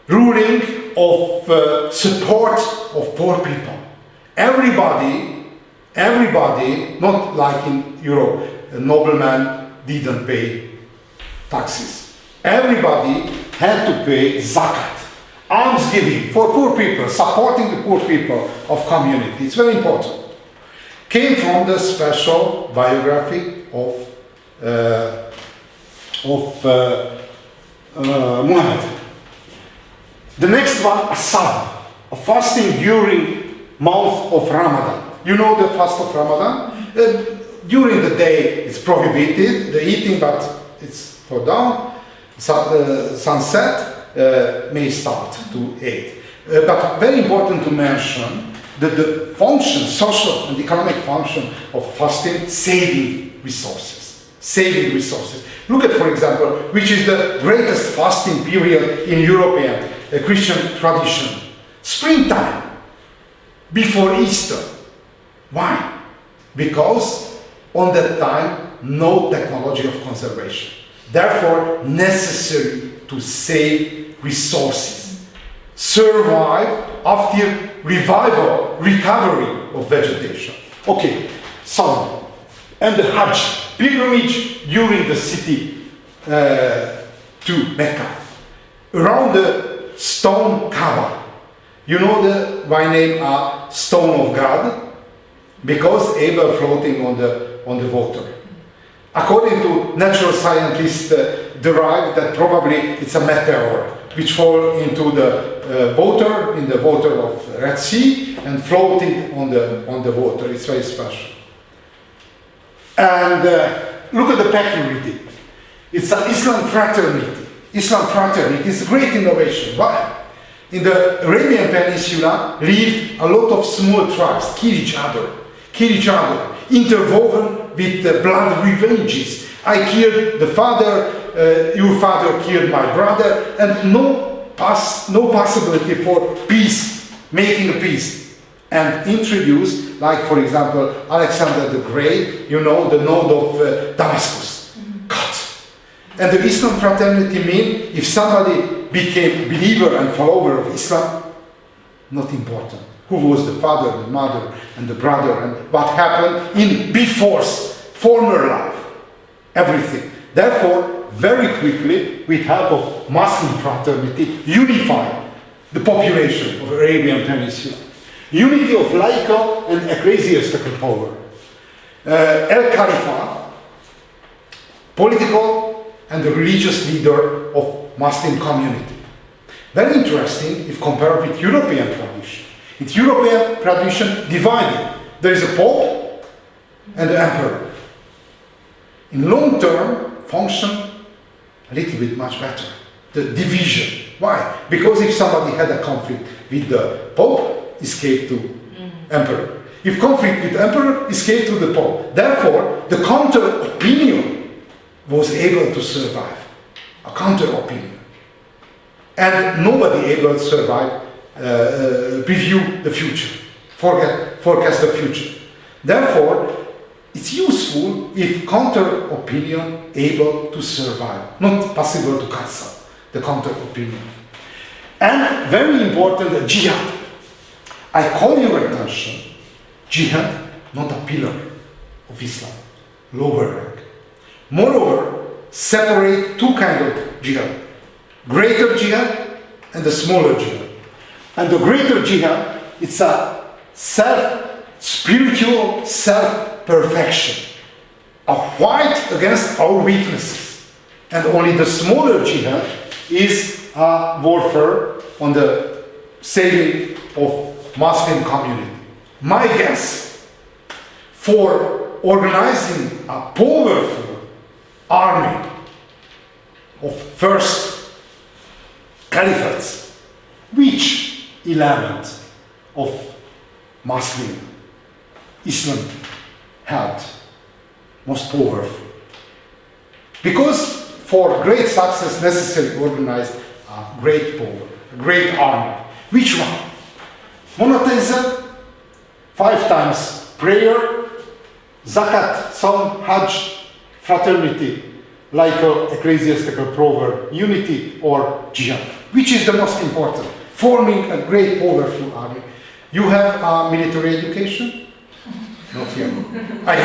ruling of support of poor people. Everybody, not like in Europe, a nobleman didn't pay taxes. Everybody had to pay zakat. Almsgiving for poor people, supporting the poor people of community. It's very important. Came from the special biography of Muhammad. The next one, Asam, a fasting during month of Ramadan. You know the fast of Ramadan? During the day it's prohibited, the eating, but it's for dawn. Sunset may start to 8. But very important to mention that the function, social and economic function of fasting, saving resources. Saving resources. Look at, for example, which is the greatest fasting period in European Christian tradition. Springtime, before Easter. Why? Because on that time, no technology of conservation. Therefore, necessary to save resources. Survive after recovery of vegetation. Okay, so, and the Hajj, pilgrimage during the city to Mecca. Around the stone Kaaba. You know by name Stone of God? Because Abel floating on the water. According to natural scientists, derived that probably it's a meteor which fall into the water, in the water of Red Sea, and floating on the water. It's very special. And look at the peculiarity. It's an Islam fraternity. Islam fraternity is a great innovation. Why? In the Arabian Peninsula lived a lot of small tribes, kill each other, interwoven with blood revenges. I killed the father, your father killed my brother, and no possibility for peace, making a peace. And introduced, like for example, Alexander the Great, you know, the node of Damascus, cut. And the Islam fraternity means if somebody became believer and follower of Islam, not important. Who was the father, the mother, and the brother, and what happened in before's former life. Everything. Therefore, very quickly, with help of Muslim fraternity, unify the population of Arabian Peninsula. Unity of laical and ecclesiastical power. El Khalifa, political and the religious leader of Muslim community. Very interesting if compared with European tradition. It's European tradition divided. There is a pope and the emperor. in long term function a little bit much better. The division. Why? Because if somebody had a conflict with the Pope, escape to Emperor. If conflict with Emperor, escape to the Pope. Therefore, the counter opinion was able to survive. A counter opinion. And nobody able to survive, preview the future, forecast the future. Therefore, it's useful if counter opinion able to survive, not possible to cancel the counter opinion. And very important, jihad. I call your attention, jihad, not a pillar of Islam, lower rank. Moreover, separate two kinds of jihad, greater jihad and the smaller jihad. And the greater jihad, it's a spiritual self-perfection, a fight against our weaknesses. And only the smaller jihad is a warfare on the saving of Muslim community. My guess for organizing a powerful army of first caliphates, which element of Muslim Islam had most powerful? Because for great success necessary organize a great power, a great army. Which one? Monotheism, 5 times prayer, zakat, Saum, Hajj, fraternity, like an ecclesiastical proverb, unity or jihad. Which is the most important? Forming a great powerful army. You have a military education? Not yet. I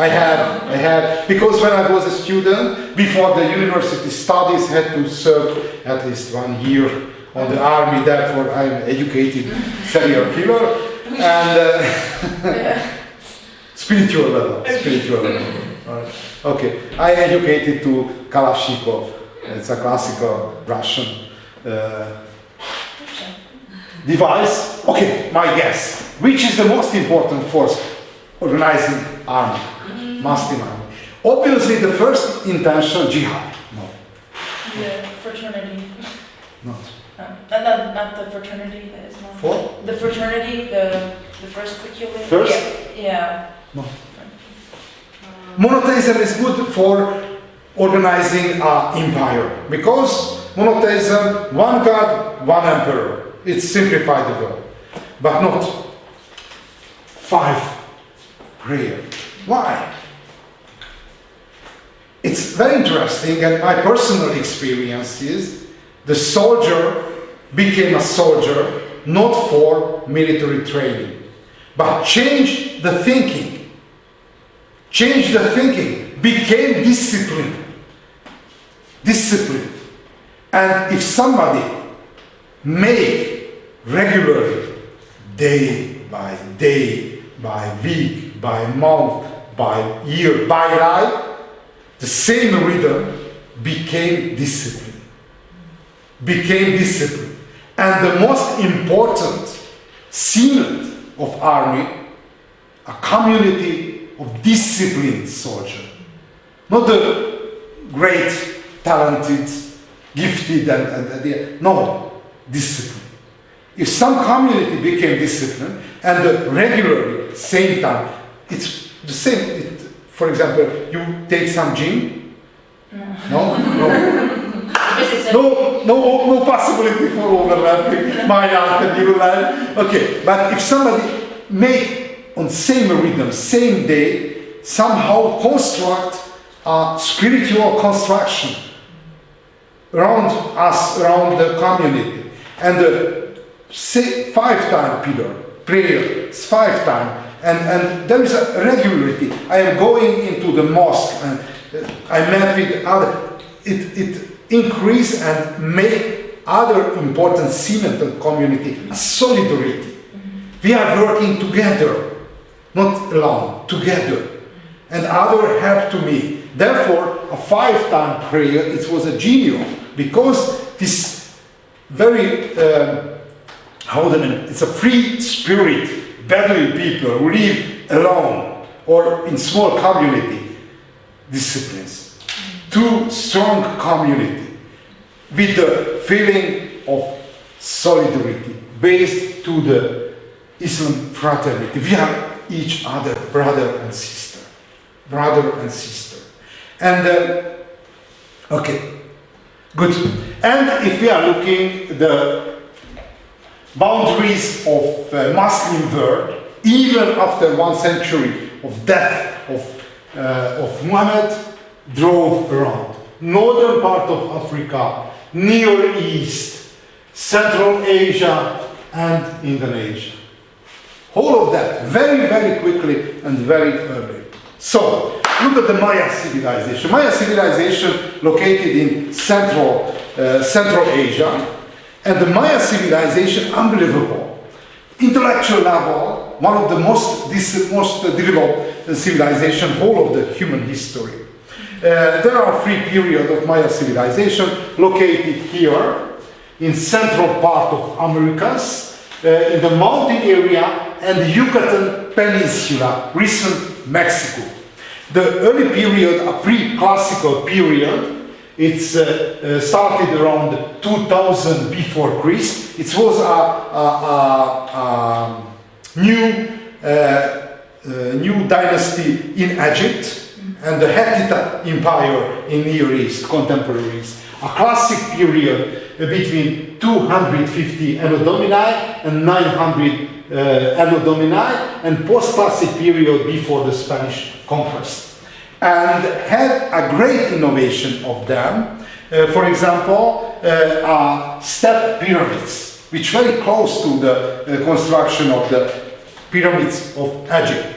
had, because when I was a student, before the university studies, had to serve at least 1 year on the army, therefore I'm educated serial killer, and spiritual level. Right. Okay, I educated to Kalashnikov, it's a classical Russian device. Okay, my guess. Which is the most important force organizing army, Muslim army? Obviously, the first intention, jihad. No. The fraternity. Not. Not the fraternity. That is not. For? The fraternity. The first peculiar. First? Yeah. No. Monotheism is good for organizing an empire, because monotheism, one God, one emperor. It's simplified the world, but not 5 prayer. Why? It's very interesting, and my personal experience is the soldier became a soldier not for military training, but changed the thinking. Changed the thinking, became discipline. Discipline. And if somebody make regularly, day by day, by week, by month, by year, by life, the same rhythm became discipline. Became discipline. And the most important cement of army, a community of disciplined soldiers. Not the great, talented, gifted, no, discipline. If some community became disciplined and regularly, same time, it's the same. For example, you take some gym. No, no possibility for overlapping my life and your life. Okay, but if somebody make on same rhythm, same day, somehow construct a spiritual construction around us, around the community, and the 5-time pillar, prayer, 5 times, and there is a regularity. I am going into the mosque, and I met with other, it increase and make other important cement of community, a solidarity. We are working together, not alone, together. And other help to me. Therefore, a 5-time prayer, it was a genius, because this very, it's a free spirit, Bedouin people who live alone or in small community. disciplines, two strong community with the feeling of solidarity based to the Islam fraternity. We are each other brother and sister, and okay, good. And if we are looking the boundaries of Muslim world, even after 1 century of death of Muhammad, drove around northern part of Africa, Near East, Central Asia, and Indonesia. All of that very, very quickly and very early. So, look at the Maya civilization. Maya civilization located in Central Asia, and the Maya civilization, unbelievable. Intellectual level, one of the most developed civilization, whole of the human history. There are 3 periods of Maya civilization located here in central part of Americas, in the mountain area and the Yucatan Peninsula, recent Mexico. The early period, a pre-classical period, it's started around 2000 before Christ. It was a new dynasty in Egypt and the Hittite Empire in Near East, contemporaries. A classic period between 250 Anno Domini and 900 Anno Domini, and post-classic period before the Spanish conquest. And had a great innovation of them. For example, step pyramids, which very close to the construction of the pyramids of Egypt.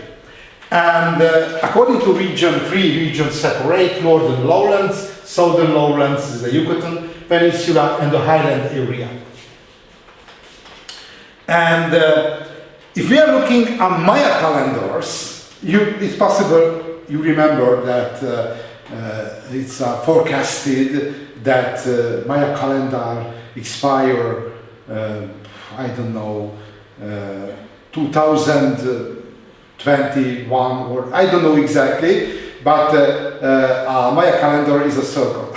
And according to region, 3 regions separate: northern lowlands, southern lowlands is the Yucatan Peninsula, and the highland area. And if we are looking at Maya calendars, it's possible you remember that it's forecasted that Maya calendar expire, I don't know, 2021, or I don't know exactly, but Maya calendar is a circle.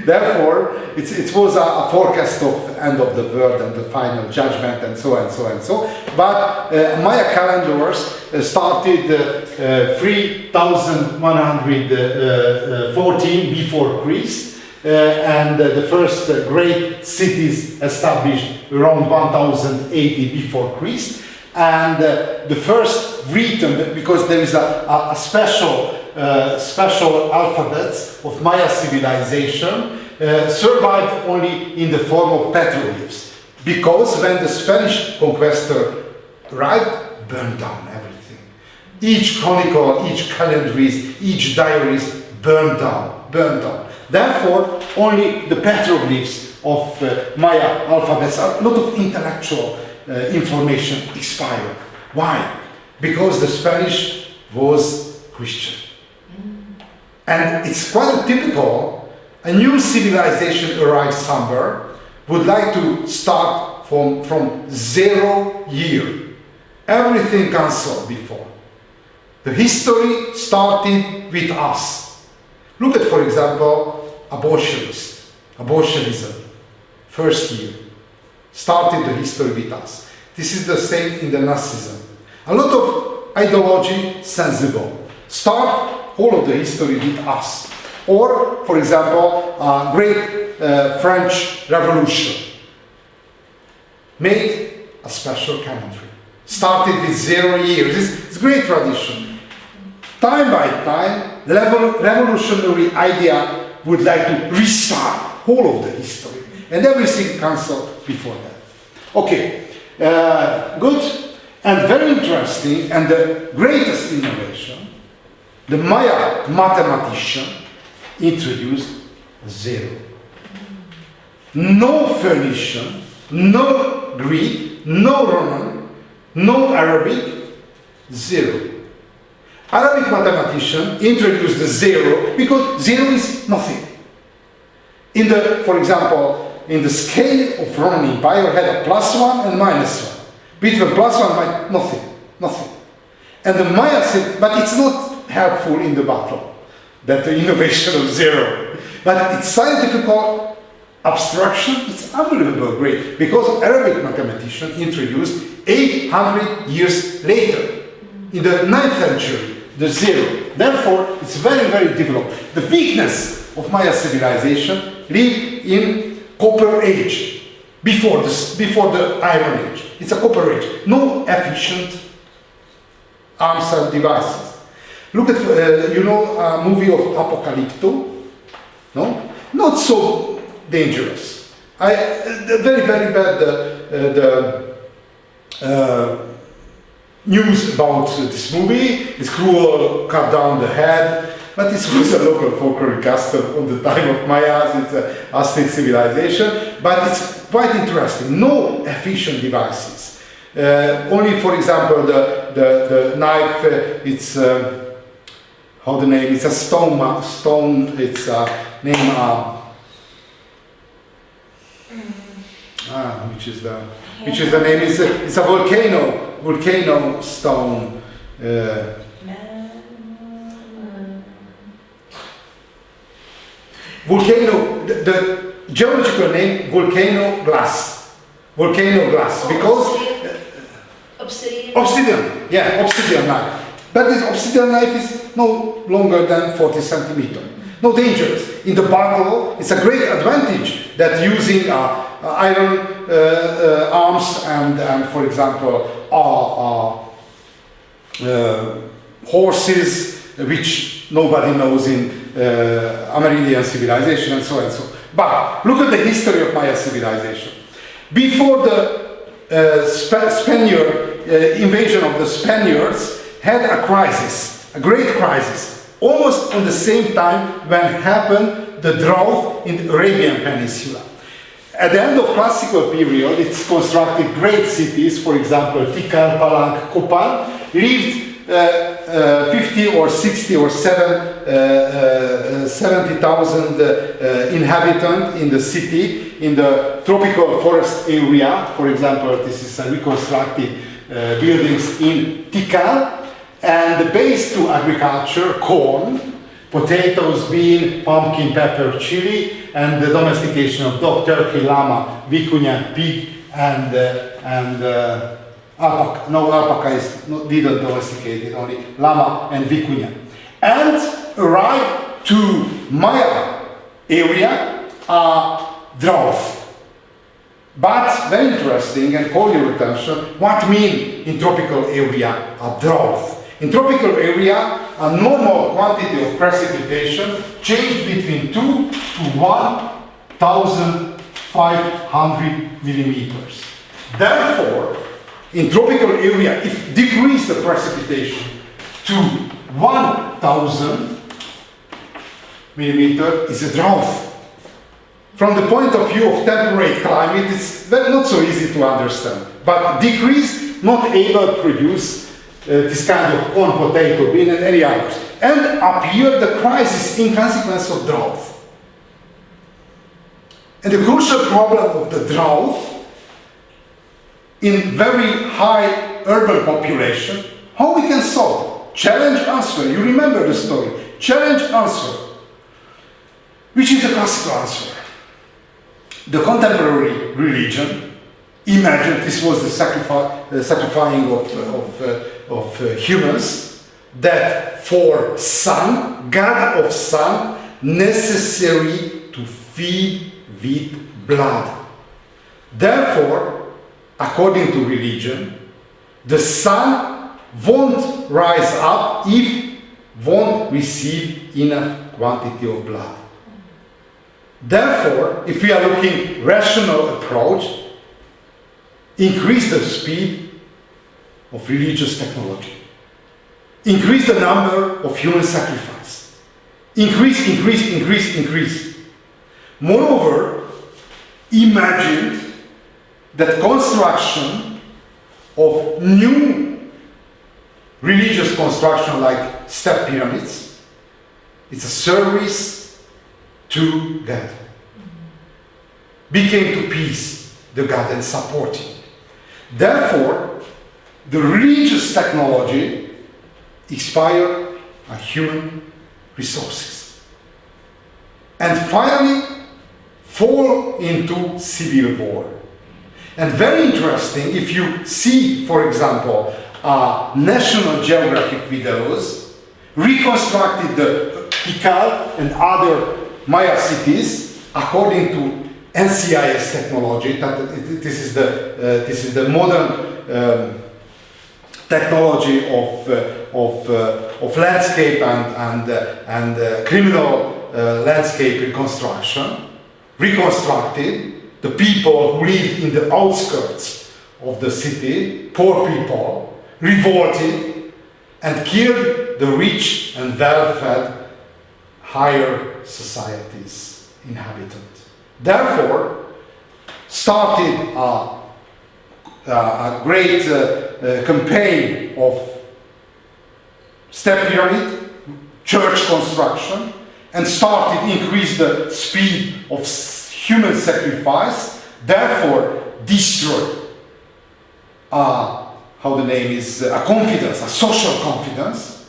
Therefore, it was a forecast of end of the world and the final judgment and so and so and so. But Maya calendars started 3114 before Christ, and the first great cities established around 1080 before Christ. And the first written, because there is a special alphabets of Maya civilization, survived only in the form of petroglyphs, because when the Spanish conquistador arrived, burned down everything. Each chronicle, each calendaries, each diaries burned down. Therefore, only the petroglyphs of Maya alphabets, a lot of intellectual information expired. Why? Because the Spanish was Christian. And it's quite typical, a new civilization arrives somewhere, would like to start from 0 year. Everything cancelled before. The history started with us. Look at, for example, abortionism, first year. Started the history with us. This is the same in the Nazism. A lot of ideology sensible. Start all of the history with us. Or, for example, great French Revolution made a special calendar. Started with 0 years. It's great tradition. Time by time, revolutionary idea would like to restart whole of the history, and everything cancelled before that. Okay, good, and very interesting, and the greatest innovation, the Maya mathematician introduced 0. No Phoenician, no Greek, no Roman, no Arabic, 0. Arabic mathematician introduced the 0 because 0 is nothing. For example, in the scale of Roman Empire had a +1 and -1. Between +1 and nothing. And the Maya said, but it's not helpful in the battle, that the innovation of zero. But its scientific abstraction, it's unbelievable great, because Arabic mathematician introduced 800 years later, in the 9th century, the zero. Therefore, it's very, very developed. The weakness of Maya civilization lived in Copper Age, before the Iron Age. It's a Copper Age. No efficient arms and devices. Look at, a movie of Apocalypto? No? Not so dangerous. Very, very bad news about this movie. It's cruel, cut down the head, but this was a local folklore custom on the time of Mayas. It's an Aztec civilization, but it's quite interesting. No efficient devices. Only, for example, the knife. It's how the name? It's a stone. It's a name. Which is the name? It's a volcano stone. Volcano, the geological name, volcano glass, because obsidian, yeah, obsidian knife. But this obsidian knife is no longer than 40 centimeters. No dangerous. In the battle, it's a great advantage that using iron arms and for example, horses, which nobody knows in Amerindian civilization and so on and so on. But look at the history of Maya civilization. Before the Spaniard invasion of the Spaniards had a crisis, a great crisis, almost on the same time when happened the drought in the Arabian Peninsula. At the end of classical period, it's constructed great cities, for example, Tikal, Palang, Copan, lived 50 or 60 or 70,000 inhabitants in the city, in the tropical forest area. For example, this is a reconstructed buildings in Tikal, and the base to agriculture, corn, potatoes, bean, pumpkin, pepper, chili, and the domestication of dog, turkey, llama, vicuña, pig, and alpaca. No, alpaca didn't domesticate it, only llama and vicuña. And arrived to Maya area, drought. But very interesting, and call your attention, what mean in tropical area a drought? In tropical area, a normal quantity of precipitation changed between 2 to 1,500 millimeters. Therefore, in tropical area, if decrease the precipitation to 1,000 millimeters, is a drought. From the point of view of temperate climate, it's not so easy to understand. But decrease, not able to produce this kind of corn, potato, bean, and any others. And appeared the crisis in consequence of drought. And the crucial problem of the drought in very high urban population, how we can solve? Challenge, answer. You remember the story. Challenge, answer. Which is the classical answer? The contemporary religion imagined this was the sacrificing of humans, that for sun, God of sun, necessary to feed with blood. Therefore, according to religion, the sun won't rise up if won't receive enough quantity of blood. Therefore, if we are looking rational approach, increase the speed of religious technology. Increase the number of human sacrifice. Increase. Moreover, imagine that construction of new religious construction like step pyramids, it's a service to God. Became to peace the God and supporting. Therefore, the religious technology expired are human resources. And finally, fall into civil war. And very interesting, if you see, for example, National Geographic videos reconstructed the Tikal and other Maya cities according to NCIS technology. This is the modern technology of landscape and criminal landscape reconstruction. Reconstructed the people who lived in the outskirts of the city, poor people, revolted and killed the rich and well-fed higher societies inhabitant. Therefore, started a great campaign of step pyramid, church construction, and started increase the speed of human sacrifice, therefore destroyed how the name is, a confidence, a social confidence,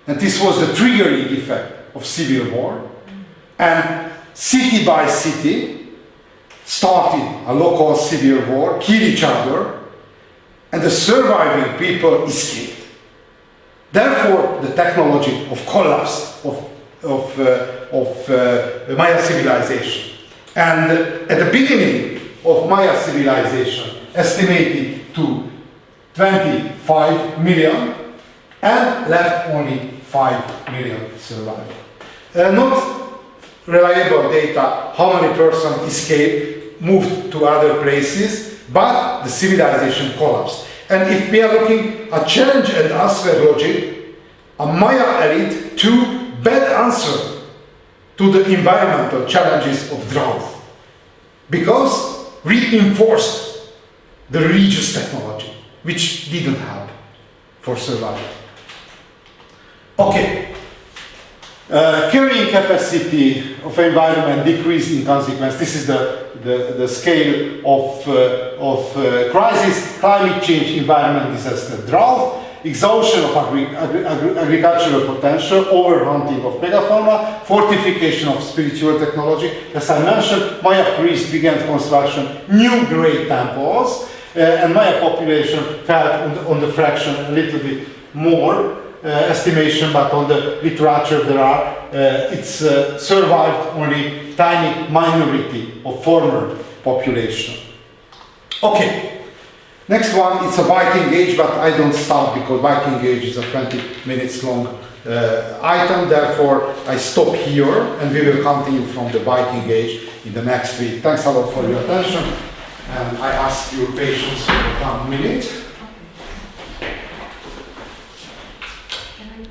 and this was the triggering effect of civil war. And city by city started a local civil war, kill each other, and the surviving people escaped. Therefore, the technology of collapse of Maya civilization. And at the beginning of Maya civilization, estimated to 25 million, and left only 5 million survivors. Not reliable data how many persons escaped, moved to other places, but the civilization collapsed. And if we are looking at challenge and answer logic, a Maya elite took bad answer to the environmental challenges of drought, because reinforced the religious technology, which didn't help for survival. Okay, carrying capacity of environment decreased in consequence. This is the scale of crisis, climate change, environment disaster, drought, exhaustion of agricultural potential, overhunting of megafauna, fortification of spiritual technology. As I mentioned, Maya priests began construction new great temples, and Maya population fell on the fraction a little bit more estimation, but on the literature there are, it's survived only tiny minority of former population. Okay. Next one, it's a Viking Age, but I don't start because Viking Age is a 20 minutes long item. Therefore, I stop here and we will continue from the Viking Age in the next week. Thanks a lot for your attention, and I ask your patience for 1 minute. Can I